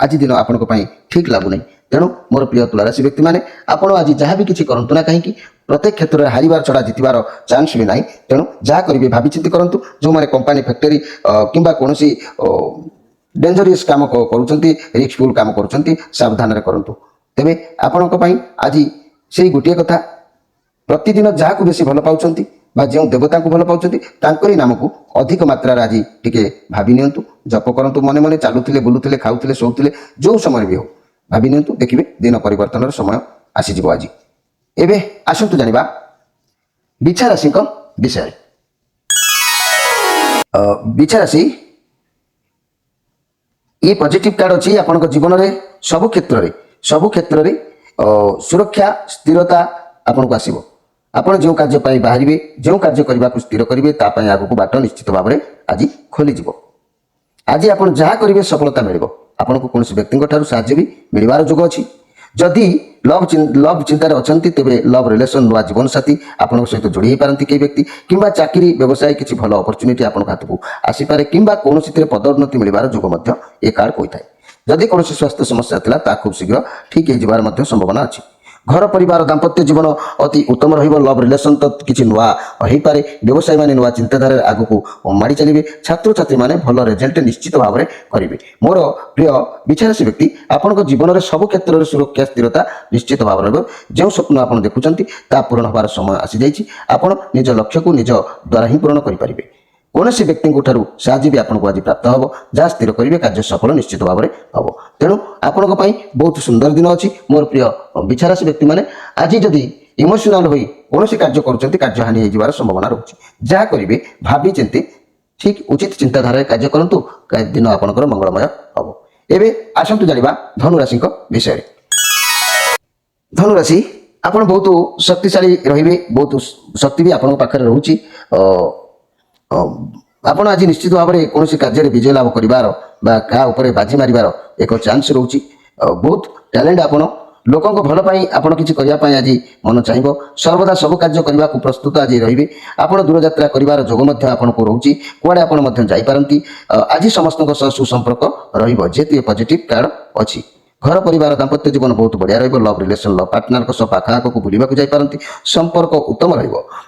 ଆଜି ଦିନ ଆପଣଙ୍କ ପାଇଁ ଠିକ୍ ଲାଗୁନାହିଁ। ତେଣୁ ମୋର ପ୍ରିୟ ତୁଳାରାଶି ବ୍ୟକ୍ତିମାନେ ଆପଣ ଆଜି ଯାହା ବି କିଛି କରନ୍ତୁ ନା କାହିଁକି ପ୍ରତ୍ୟେକ କ୍ଷେତ୍ରରେ ହାରିବାର ଛଡ଼ା ଜିତିବାର ଚାନ୍ସ ବି ନାହିଁ। ତେଣୁ ଯାହା କରିବେ ଭାବିଚିନ୍ତି କରନ୍ତୁ। ଯେଉଁମାନେ କମ୍ପାନୀ ଫ୍ୟାକ୍ଟରୀ କିମ୍ବା କୌଣସି ଡେଞ୍ଜରିୟସ୍ କାମ କରୁଛନ୍ତି, ରିସ୍କଫୁଲ୍ କାମ କରୁଛନ୍ତି, ସାବଧାନରେ କରନ୍ତୁ। ତେବେ ଆପଣଙ୍କ ପାଇଁ ଆଜି ସେଇ ଗୋଟିଏ କଥା, ପ୍ରତିଦିନ ଯାହାକୁ ବେଶୀ ଭଲ ପାଉଛନ୍ତି ବା ଯେଉଁ ଦେବତାଙ୍କୁ ଭଲ ପାଉଛନ୍ତି ତାଙ୍କରି ନାମକୁ ଅଧିକ ମାତ୍ରାରେ ଆଜି ଟିକେ ଭାବି ନିଅନ୍ତୁ, ଜପ କରନ୍ତୁ। ମନେ ମନେ ଚାଲୁଥିଲେ, ବୁଲୁଥିଲେ, ଖାଉଥିଲେ, ଶୋଉଥିଲେ, ଯେଉଁ ସମୟରେ ବି ହେଉ ଭାବି ନିଅନ୍ତୁ, ଦେଖିବେ ଦିନ ପରିବର୍ତ୍ତନର ସମୟ ଆସିଯିବ ଆଜି। ଏବେ ଆସନ୍ତୁ ଜାଣିବା ବିଛା ରାଶିଙ୍କ ବିଷୟରେ। ବିଛା ରାଶି ये पॉजिटिव कार्ड अच्छी आपंक जीवन में सबु क्षेत्र में सुरक्षा स्थिरता आपको आसो। आप जो कार्य बाहर जो कार्य करने को स्थिर करेंगे आगू बाट निश्चित भाव में आज खोलीज। आज आप जहाँ करेंगे सफलता मिल आपको कौन व्यक्ति साहाय्य भी मिलवार जोग अच्छी। जदि लव चिंतार अच्छा तेज लव रिलेसन नुआ जीवन साथी आपन सहित जोड़ी पारती कई व्यक्ति किंबा चाकरी व्यवसाय किसी भल अपरच्युनिटी आप हाथ को आसीपे किंबा कौन पदोन्नति मिलवार जोग ये कार्ड कही। जदि कौन स्वास्थ्य समस्या था खूब शीघ्र ठीक हो संभावना अच्छी। घर परिवार दाम्पत्य जीवन अति उत्तम लव रिलेसन तो किसी नुआ हो पारे। व्यवसायी माने नुआ चिंताधारा आगु को माड़ी चलिए। छात्र छात्री माने भल रिजल्ट निश्चित भाव में करेंगे। मोर प्रिय बिछा राशि व्यक्ति आपंक जीवन में सब क्षेत्र में सुरक्षा स्थिरता निश्चित भाव में जो स्वप्न आप देखुंत पूरण होवार समय आसी जाइए। आप निज लक्ष्य को निज द्वारा ही पूरण करेंगे। कौन व्यक्ति साहाय्य भी आपको आज प्राप्त हम जहाँ स्थिर करेंगे कार्य सफल निश्चित भाव में हम। तेणु आपण बहुत सुंदर दिन अच्छी। मोर प्रिय बिछा राशि व्यक्ति मैंने आज जदि इमोशनाल हो कौन कार्य कार्य हानि हो संभावना रोचे। जहाँ करेंगे भावी चिंती ठीक उचित चिंताधारा कार्य करूँ दिन आपंकर मंगलमय हम। एवं आसतु जाना धनुराशि विषय। धनुराशि आप बहुत शक्तिशाली रे, बहुत शक्ति भी आपन पाखे रोचे। आपण आज निश्चित भाव में कौन कार्य विजय लाभ कर बाजी मार एक चांस रोचे। बहुत टैलेंट आपन लोकों भल आपड़ किसी करने आज मन चाहिए। सर्वदा सब कार्य करने को प्रस्तुत आज रे। आप दूर यात्रा कर जोग आपको रोचे। कुआड़े आपंती आज समस्त सुसंपर्क रही पॉजिटिव कार्ड अच्छी। घर परिवार दाम्पत्य जीवन बहुत बढ़िया रही। लव रिलेसन लव पार्टनर पाख आख को बुलवाक जापरती संपर्क उत्तम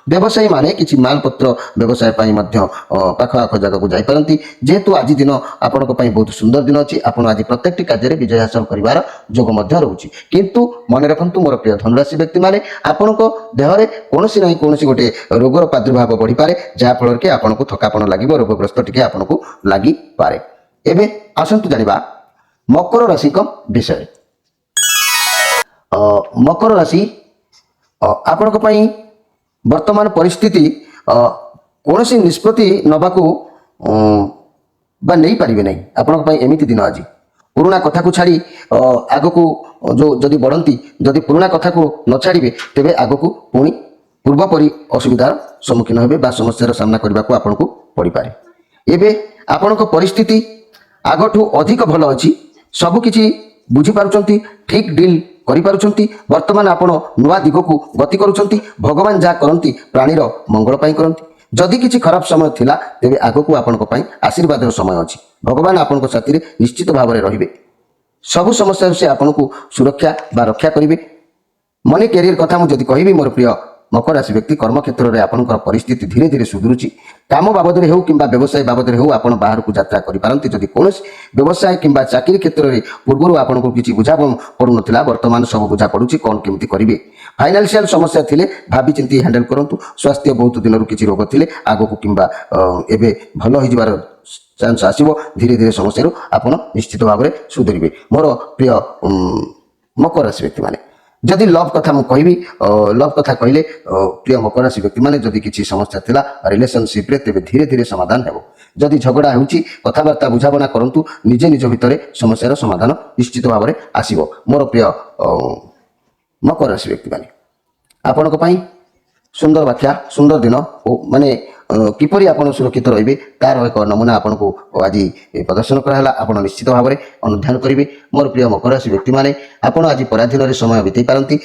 व्यवसायी माने किसी मालपत्र व्यवसाय पाख आख जगह को जापरती। जेहेतु आज दिन आपण बहुत सुंदर दिन अच्छी। आप आज प्रत्येक कार्य विजय हासिल कर जोग रोचे। किंतु मन रखु मोर प्रिय धनुराशि व्यक्ति माने आपण देहरे कौन ना कौन गोटे रोगर प्रादुर्भाव बढ़ी पारे जहाँफल कि आपको थकापन लगे रोगग्रस्त टी आपको लगी पारे। एवं आसतु जाना मकर राशि विषय। मकर राशि आपण वर्तमान परिस्थिति कौन सी निष्पत्ति नबाकू नहीं पारे नहीं। आपण एमती दिन आज पुराणा कथा को छाड़ी आग को जो जदि बढ़ती जदि पुराणा कथा को न छाड़े तेरे आग को पुणी पूर्वपरी असुविधार सम्मुखीन होबे समस्यार सामना करने को आपको पड़ पारे। एवं आपण परिस्थिति आगठू अधिक भल अच्छी। सबकि बुझीपारुंट ठीक डील करें। वर्तमान आपण नुआ दिग को गति करुँच। भगवान जहाँ करती प्राणीर मंगल करती। जदि किसी खराब समय थिला तेबे आग को आपण आशीर्वाद समय अच्छी। भगवान आपण साथी निश्चित भाव में रे। सबु समस्या से आपन को सुरक्षा बा रक्षा करेंगे। मनी कैरियर कथा मुझे कहि मोर प्रिय मकर राशि व्यक्ति कर्म क्षेत्र में आपंकर परिस्थिति धीरे धीरे सुधुरुची। काम बाबद में हो कि व्यवसाय बाबद में हो आप बाहर को यात्रा करें। जदि कौन व्यवसाय किंबा चाकरी क्षेत्र में पूर्व आपको किसी बुझा पड़ू ना वर्तमान सब बुझा पड़ुची कौन केमती करेंगे। फाइनेंशियल समस्या थिले भावी चिंती हैंडल करूँ। स्वास्थ्य बहुत दिन किसी रोग थिले आग को किंबा एवं भल हो चांस आसो। धीरे धीरे समस्या आप निश्चित भाव में सुधरवे। मोर प्रिय मकर राशि व्यक्ति माने जदि लव कथा मुझे कहि लव कथा कहले प्रिय मकर राशि व्यक्ति माने जदि किसी समस्या थिला रिलेशनशिप रे तेबे धीरे धीरे समाधान हेबो। जदि झगड़ा होउची कथाबार्ता बुझाबना करंतु निजे निज भितर समस्यार समाधान निश्चित भाव में आसीबो। मोर प्रिय मकर राशि व्यक्ति माने आपनको पई सुंदर व्याख्या सुंदर दिन माने किपरि आपण सुरक्षित रहिबे तार एक नमूना आपको आज प्रदर्शन कराला। आप निश्चित भाव में अनुध्यान करेंगे। मोर प्रिय मकर राशि व्यक्ति माने आपण आज पराधीन समय बिताई पारती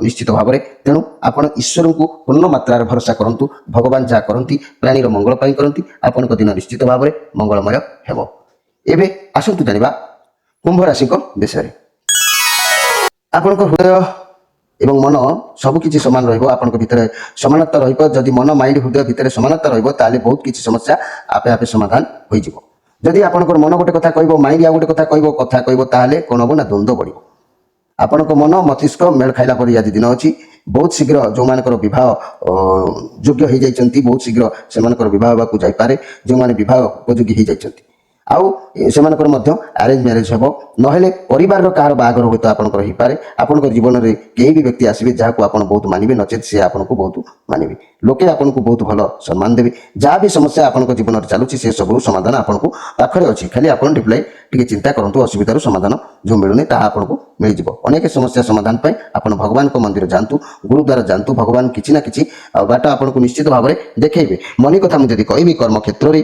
निश्चित भाव में। तेणु आपण ईश्वर को पूर्ण मात्रा भरोसा करूँ। भगवान जहाँ करती प्राणीर मंगल करती आपण दिन निश्चित भाव में मंगलमय हेब। एवं आसतु जाना कुंभ राशि विषय। ଆପଣଙ୍କ ହୃଦୟ ଏବଂ ମନ ସବୁକିଛି ସମାନ ରହିବ। ଆପଣଙ୍କ ଭିତରେ ସମାନତା ରହିବ। ଯଦି ମନ ମାଇଣ୍ଡ ହୃଦୟ ଭିତରେ ସମାନତା ରହିବ ତାହେଲେ ବହୁତ କିଛି ସମସ୍ୟା ଆପେ ଆପେ ସମାଧାନ ହୋଇଯିବ। ଯଦି ଆପଣଙ୍କର ମନ ଗୋଟେ କଥା କହିବ, ମାଇଣ୍ଡ ଆଉ ଗୋଟେ କଥା କହିବ ତାହେଲେ କ'ଣ ହେବ ନା ଦ୍ୱନ୍ଦ୍ୱ ବଢ଼ିବ। ଆପଣଙ୍କ ମନ ମସ୍ତିଷ୍କ ମେଳ ଖାଇଲା ପରି ଆଜି ଦିନ ଅଛି। ବହୁତ ଶୀଘ୍ର ଯେଉଁମାନଙ୍କର ବିବାହ ଯୋଗ୍ୟ ହୋଇଯାଇଛନ୍ତି ବହୁତ ଶୀଘ୍ର ସେମାନଙ୍କର ବିବାହ ହେବାକୁ ଯାଇପାରେ। ଯେଉଁମାନେ ବିବାହ ଉପଯୋଗୀ ହୋଇଯାଇଛନ୍ତି ଆଉ ସେମାନଙ୍କର ମଧ୍ୟ ଆରେଞ୍ଜ ମ୍ୟାରେଜ ହେବ, ନହେଲେ ପରିବାରର କାହାର ବାହାଘର ହୁଏତ ଆପଣଙ୍କର ହୋଇପାରେ। ଆପଣଙ୍କ ଜୀବନରେ କେହି ବି ବ୍ୟକ୍ତି ଆସିବେ ଯାହାକୁ ଆପଣ ବହୁତ ମାନିବେ, ନଚେତ ସେ ଆପଣଙ୍କୁ ବହୁତ ମାନିବେ। ଲୋକେ ଆପଣଙ୍କୁ ବହୁତ ଭଲ ସମ୍ମାନ ଦେବେ। ଯାହା ବି ସମସ୍ୟା ଆପଣଙ୍କ ଜୀବନରେ ଚାଲୁଛି ସେ ସବୁର ସମାଧାନ ଆପଣଙ୍କୁ ପାଖରେ ଅଛି। ଖାଲି ଆପଣ ଟିକେ ଚିନ୍ତା କରନ୍ତୁ। ଅସୁବିଧାର ସମାଧାନ ଯେଉଁ ମିଳୁନି ତାହା ଆପଣଙ୍କୁ ମିଳିଯିବ। ଅନେକ ସମସ୍ୟା ସମାଧାନ ପାଇଁ ଆପଣ ଭଗବାନଙ୍କ ମନ୍ଦିର ଯାଆନ୍ତୁ, ଗୁରୁଦ୍ୱାର ଯାଆନ୍ତୁ। ଭଗବାନ କିଛି ନା କିଛି ବାଟ ଆପଣଙ୍କୁ ନିଶ୍ଚିତ ଭାବରେ ଦେଖେଇବେ। ମନି କଥା ମୁଁ ଯଦି କହିବି, କର୍ମକ୍ଷେତ୍ରରେ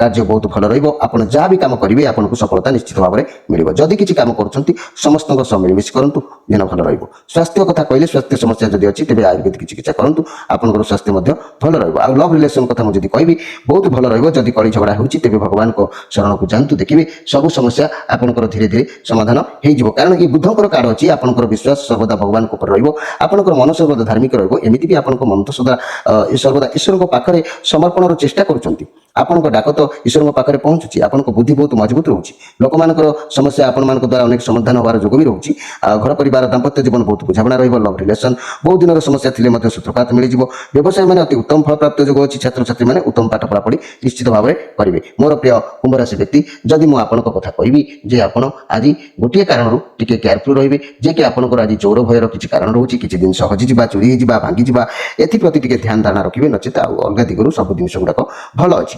କାର୍ଯ୍ୟ ବହୁତ ଭଲ ରହିବ। ଆପଣ ଯାହା ବି କାମ କରିବେ ଆପଣଙ୍କୁ ସଫଳତା ନିଶ୍ଚିତ ଭାବରେ ମିଳିବ। ଯଦି କିଛି କାମ କରୁଛନ୍ତି ସମସ୍ତଙ୍କ ସହ ମିଳିମିଶି କରନ୍ତୁ, ଦିନ ଭଲ ରହିବ। ସ୍ୱାସ୍ଥ୍ୟ କଥା କହିଲେ, ସ୍ୱାସ୍ଥ୍ୟ ସମସ୍ୟା ଯଦି ଅଛି ତେବେ ଆୟୁର୍ବେଦିକ ଚିକିତ୍ସା କରନ୍ତୁ, ଆପଣଙ୍କର ସ୍ୱାସ୍ଥ୍ୟ ମଧ୍ୟ ଭଲ ରହିବ। ଆଉ ଲଭ୍ ରିଲେସନ୍ କଥା ମୁଁ ଯଦି କହିବି ବହୁତ ଭଲ ରହିବ। ଯଦି କଳି ଝଗଡ଼ା ହେଉଛି ତେବେ ଭଗବାନଙ୍କ ଶରଣକୁ ଯାଆନ୍ତୁ, ଦେଖିବେ ସବୁ ସମସ୍ୟା ଆପଣଙ୍କର ଧୀରେ ଧୀରେ ସମାଧାନ ହେଇଯିବ। କାରଣ ଏ ବୁଦ୍ଧଙ୍କର କାର୍ଡ ଅଛି। ଆପଣଙ୍କର ବିଶ୍ୱାସ ସର୍ବଦା ଭଗବାନଙ୍କ ଉପରେ ରହିବ, ଆପଣଙ୍କର ମନ ସର୍ବଦା ଧାର୍ମିକ ରହିବ। ଏମିତି ବି ଆପଣଙ୍କ ମନ ତ ସର୍ବଦା ଈଶ୍ୱରଙ୍କ ପାଖରେ ସମର୍ପଣର ଚେଷ୍ଟା କରୁଛନ୍ତି। ଆପଣଙ୍କ ଡାକ ତ ଈଶ୍ୱରଙ୍କ ପାଖରେ ପହଞ୍ଚୁଛି। ଆପଣଙ୍କ ବୁଦ୍ଧି ବହୁତ ମଜବୁତ ରହୁଛି। ଲୋକମାନଙ୍କର ସମସ୍ୟା ଆପଣମାନଙ୍କ ଦ୍ୱାରା ଅନେକ ସମାଧାନ ହେବାର ଯୋଗ ବି ରହୁଛି। ଘର ପରିବାର ଦାମ୍ପତ୍ୟ ଜୀବନ ବହୁତ ବୁଝାମଣା ରହିବ। ଲଭ୍ ରିଲେସନ୍ ବହୁତ ଦିନର ସମସ୍ୟା ଥିଲେ ମଧ୍ୟ ସୂତ୍ରପାତ ମିଳିଯିବ। ବ୍ୟବସାୟ ମାନେ ଅତି ଉତ୍ତମ ଫଳପ୍ରାପ୍ତ ଯୋଗ ଅଛି। ଛାତ୍ରଛାତ୍ରୀମାନେ ଉତ୍ତମ ପାଠ ପଢ଼ାପଢ଼ି ନିଶ୍ଚିତ ଭାବରେ କରିବେ। ମୋର ପ୍ରିୟ କୁମ୍ଭ ରାଶି ବ୍ୟକ୍ତି, ଯଦି ମୁଁ ଆପଣଙ୍କ କଥା କହିବି ଯେ ଆପଣ ଆଜି ଗୋଟିଏ କାରଣରୁ ଟିକେ କେୟାରଫୁଲ ରହିବେ, ଯେ କି ଆପଣଙ୍କର ଆଜି ଚୋର ଭୟର କିଛି କାରଣ ରହୁଛି, କିଛି ଜିନିଷ ହଜିଯିବା, ଚୋରି ହେଇଯିବା, ଭାଙ୍ଗିଯିବା, ଏଥିପ୍ରତି ଟିକେ ଧ୍ୟାନ ଧାରଣା ରଖିବେ, ନଚେତ ଆଉ ଅଲଗା ଦିଗରୁ ସବୁ ଜିନିଷ ଗୁଡ଼ାକ ଭଲ ଅଛି।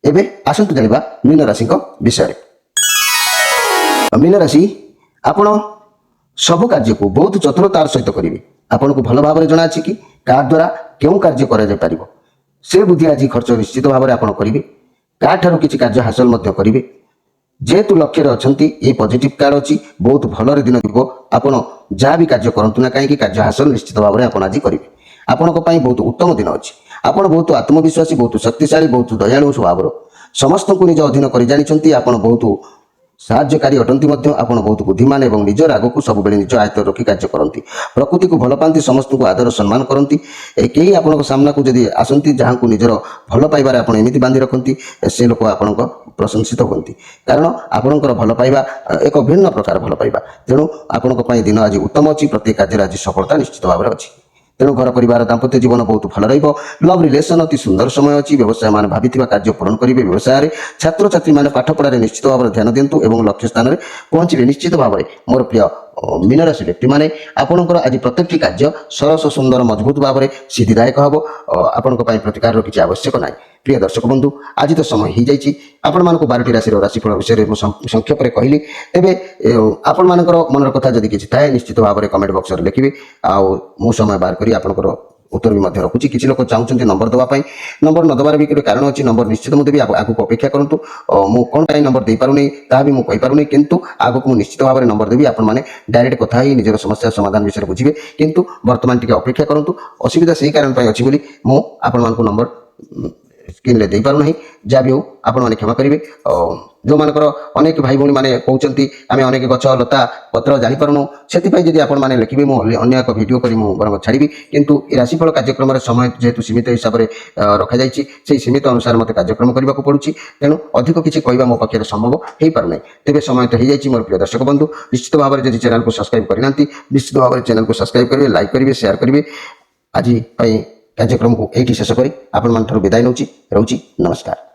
ଏବେ ଆସନ୍ତୁ ଜାଣିବା ମୀନ ରାଶିଙ୍କ ବିଷୟରେ। ମୀନ ରାଶି, ଆପଣ ସବୁ କାର୍ଯ୍ୟକୁ ବହୁତ ଚତୁରତାର ସହିତ କରିବେ। ଆପଣଙ୍କୁ ଭଲ ଭାବରେ ଜଣାଅଛି କି କାହା ଦ୍ୱାରା କେଉଁ କାର୍ଯ୍ୟ କରାଯାଇପାରିବ, ସେ ବୁଦ୍ଧି ଆଜି ଖର୍ଚ୍ଚ ନିଶ୍ଚିତ ଭାବରେ ଆପଣ କରିବେ। କାହାଠାରୁ କିଛି କାର୍ଯ୍ୟ ହାସଲ ମଧ୍ୟ କରିବେ। ଯେହେତୁ ଲକ୍ଷ୍ୟରେ ଅଛନ୍ତି, ଏ ପଜିଟିଭ କାର୍ଡ ଅଛି, ବହୁତ ଭଲରେ ଦିନ ଯିବ। ଆପଣ ଯାହା ବି କାର୍ଯ୍ୟ କରନ୍ତୁ ନା କାହିଁକି କାର୍ଯ୍ୟ ହାସଲ ନିଶ୍ଚିତ ଭାବରେ ଆପଣ ଆଜି କରିବେ। ଆପଣଙ୍କ ପାଇଁ ବହୁତ ଉତ୍ତମ ଦିନ ଅଛି। ଆପଣ ବହୁତ ଆତ୍ମବିଶ୍ୱାସୀ, ବହୁତ ଶକ୍ତିଶାଳୀ, ବହୁତ ଦୟାଳୁ ସ୍ୱଭାବର। ସମସ୍ତଙ୍କୁ ନିଜ ଅଧୀନ କରି ଜାଣିଛନ୍ତି। ଆପଣ ବହୁତ ସାହାଯ୍ୟକାରୀ ଅଟନ୍ତି ମଧ୍ୟ। ଆପଣ ବହୁତ ବୁଦ୍ଧିମାନ ଏବଂ ନିଜ ରାଗକୁ ସବୁବେଳେ ନିଜ ଆୟତ୍ତରେ ରଖି କାର୍ଯ୍ୟ କରନ୍ତି। ପ୍ରକୃତିକୁ ଭଲ ପାଆନ୍ତି, ସମସ୍ତଙ୍କୁ ଆଦର ସମ୍ମାନ କରନ୍ତି। କେହି ଆପଣଙ୍କ ସାମ୍ନାକୁ ଯଦି ଆସନ୍ତି ଯାହାଙ୍କୁ ନିଜର ଭଲ ପାଇବାରେ ଆପଣ ଏମିତି ବାନ୍ଧି ରଖନ୍ତି, ସେ ଲୋକ ଆପଣଙ୍କ ପ୍ରଶଂସିତ ହୁଅନ୍ତି। କାରଣ ଆପଣଙ୍କର ଭଲ ପାଇବା ଏକ ଭିନ୍ନ ପ୍ରକାର ଭଲ ପାଇବା। ତେଣୁ ଆପଣଙ୍କ ପାଇଁ ଦିନ ଆଜି ଉତ୍ତମ ଅଛି। ପ୍ରତ୍ୟେକ କାର୍ଯ୍ୟରେ ଆଜି ସଫଳତା ନିଶ୍ଚିତ ଭାବରେ ଅଛି। ତେଣୁ ଘର ପରିବାର ଦାମ୍ପତ୍ୟ ଜୀବନ ବହୁତ ଭଲ ରହିବ। ଲଭ୍ ରିଲେସନ୍ ଅତି ସୁନ୍ଦର ସମୟ ଅଛି। ବ୍ୟବସାୟ ମାନେ ଭାବିଥିବା କାର୍ଯ୍ୟ ପୂରଣ କରିବେ। ବ୍ୟବସାୟରେ ଛାତ୍ରଛାତ୍ରୀମାନେ ପାଠ ପଢ଼ାରେ ନିଶ୍ଚିତ ଭାବରେ ଧ୍ୟାନ ଦିଅନ୍ତୁ ଏବଂ ଲକ୍ଷ୍ୟ ସ୍ଥାନରେ ପହଞ୍ଚିବେ ନିଶ୍ଚିତ ଭାବରେ। ମୋର ପ୍ରିୟ ମୀନ ରାଶି ବ୍ୟକ୍ତିମାନେ, ଆପଣଙ୍କର ଆଜି ପ୍ରତ୍ୟେକଟି କାର୍ଯ୍ୟ ସରସ ସୁନ୍ଦର ମଜବୁତ ଭାବରେ ସିଦ୍ଧିଦାୟକ ହେବ। ଆପଣଙ୍କ ପାଇଁ ପ୍ରତିକାରର କିଛି ଆବଶ୍ୟକ ନାହିଁ। ପ୍ରିୟ ଦର୍ଶକ ବନ୍ଧୁ, ଆଜି ତ ସମୟ ହେଇଯାଇଛି। ଆପଣମାନଙ୍କୁ 12ଟି ରାଶିର ରାଶିଫଳ ବିଷୟରେ ମୁଁ ସଂକ୍ଷେପରେ କହିଲି। ତେବେ ଆପଣମାନଙ୍କର ମନର କଥା ଯଦି କିଛି ଥାଏ ନିଶ୍ଚିତ ଭାବରେ କମେଣ୍ଟ ବକ୍ସରେ ଲେଖିବେ। ଆଉ ମୁଁ ସମୟ ବାହାର କରି ଆପଣଙ୍କର ଉତ୍ତର ବି ମଧ୍ୟ ରଖୁଛି। କିଛି ଲୋକ ଚାହୁଁଛନ୍ତି ନମ୍ବର ଦେବା ପାଇଁ, ନମ୍ବର ନ ଦେବାର ବି ଗୋଟେ କାରଣ ଅଛି। ନମ୍ବର ନିଶ୍ଚିତ ମୁଁ ଦେବି, ଆଗକୁ ଅପେକ୍ଷା କରନ୍ତୁ। ମୁଁ କ'ଣ ପାଇଁ ନମ୍ବର ଦେଇପାରୁନି ତାହା ବି ମୁଁ କହିପାରୁନି, କିନ୍ତୁ ଆଗକୁ ମୁଁ ନିଶ୍ଚିତ ଭାବରେ ନମ୍ବର ଦେବି। ଆପଣମାନେ ଡାଇରେକ୍ଟ କଥା ହେଇ ନିଜର ସମସ୍ୟା ସମାଧାନ ବିଷୟରେ ବୁଝିବେ। କିନ୍ତୁ ବର୍ତ୍ତମାନ ଟିକେ ଅପେକ୍ଷା କରନ୍ତୁ। ଅସୁବିଧା ସେହି କାରଣ ପାଇଁ ଅଛି ବୋଲି ମୁଁ ଆପଣମାନଙ୍କୁ ନମ୍ବର ସ୍କ୍ରିନ୍ରେ ଦେଇପାରୁନାହିଁ। ଯାହା ବି ହେଉ ଆପଣମାନେ କ୍ଷମା କରିବେ। ଯେଉଁମାନଙ୍କର ଅନେକ ଭାଇ ଭଉଣୀମାନେ କହୁଛନ୍ତି ଆମେ ଅନେକ ଗଛ ଲତା ପତ୍ର ଜାଣିପାରୁନୁ, ସେଥିପାଇଁ ଯଦି ଆପଣମାନେ ଲେଖିବେ ମୁଁ ଅନ୍ୟ ଏକ ଭିଡ଼ିଓ କରି ମୁଁ ବରଂ ଛାଡ଼ିବି। କିନ୍ତୁ ଏ ରାଶିଫଳ କାର୍ଯ୍ୟକ୍ରମରେ ସମୟ ଯେହେତୁ ସୀମିତ ହିସାବରେ ରଖାଯାଇଛି, ସେହି ସୀମିତ ଅନୁସାରେ ମୋତେ କାର୍ଯ୍ୟକ୍ରମ କରିବାକୁ ପଡ଼ୁଛି। ତେଣୁ ଅଧିକ କିଛି କହିବା ମୋ ପକ୍ଷରେ ସମ୍ଭବ ହୋଇପାରୁନାହିଁ। ତେବେ ସମୟ ତ ହୋଇଯାଇଛି। ମୋର ପ୍ରିୟ ଦର୍ଶକ ବନ୍ଧୁ, ନିଶ୍ଚିତ ଭାବରେ ଯଦି ଚ୍ୟାନେଲକୁ ସବସ୍କ୍ରାଇବ୍ କରିନାହାନ୍ତି ନିଶ୍ଚିତ ଭାବରେ ଚ୍ୟାନେଲକୁ ସବସ୍କ୍ରାଇବ୍ କରିବେ, ଲାଇକ୍ କରିବେ, ସେୟାର କରିବେ। ଆଜି ପାଇଁ କାର୍ଯ୍ୟକ୍ରମକୁ ଏଇଠି ଶେଷ କରି ଆପଣମାନଙ୍କଠାରୁ ବିଦାୟ ନେଉଛି। ରହୁଛି, ନମସ୍କାର।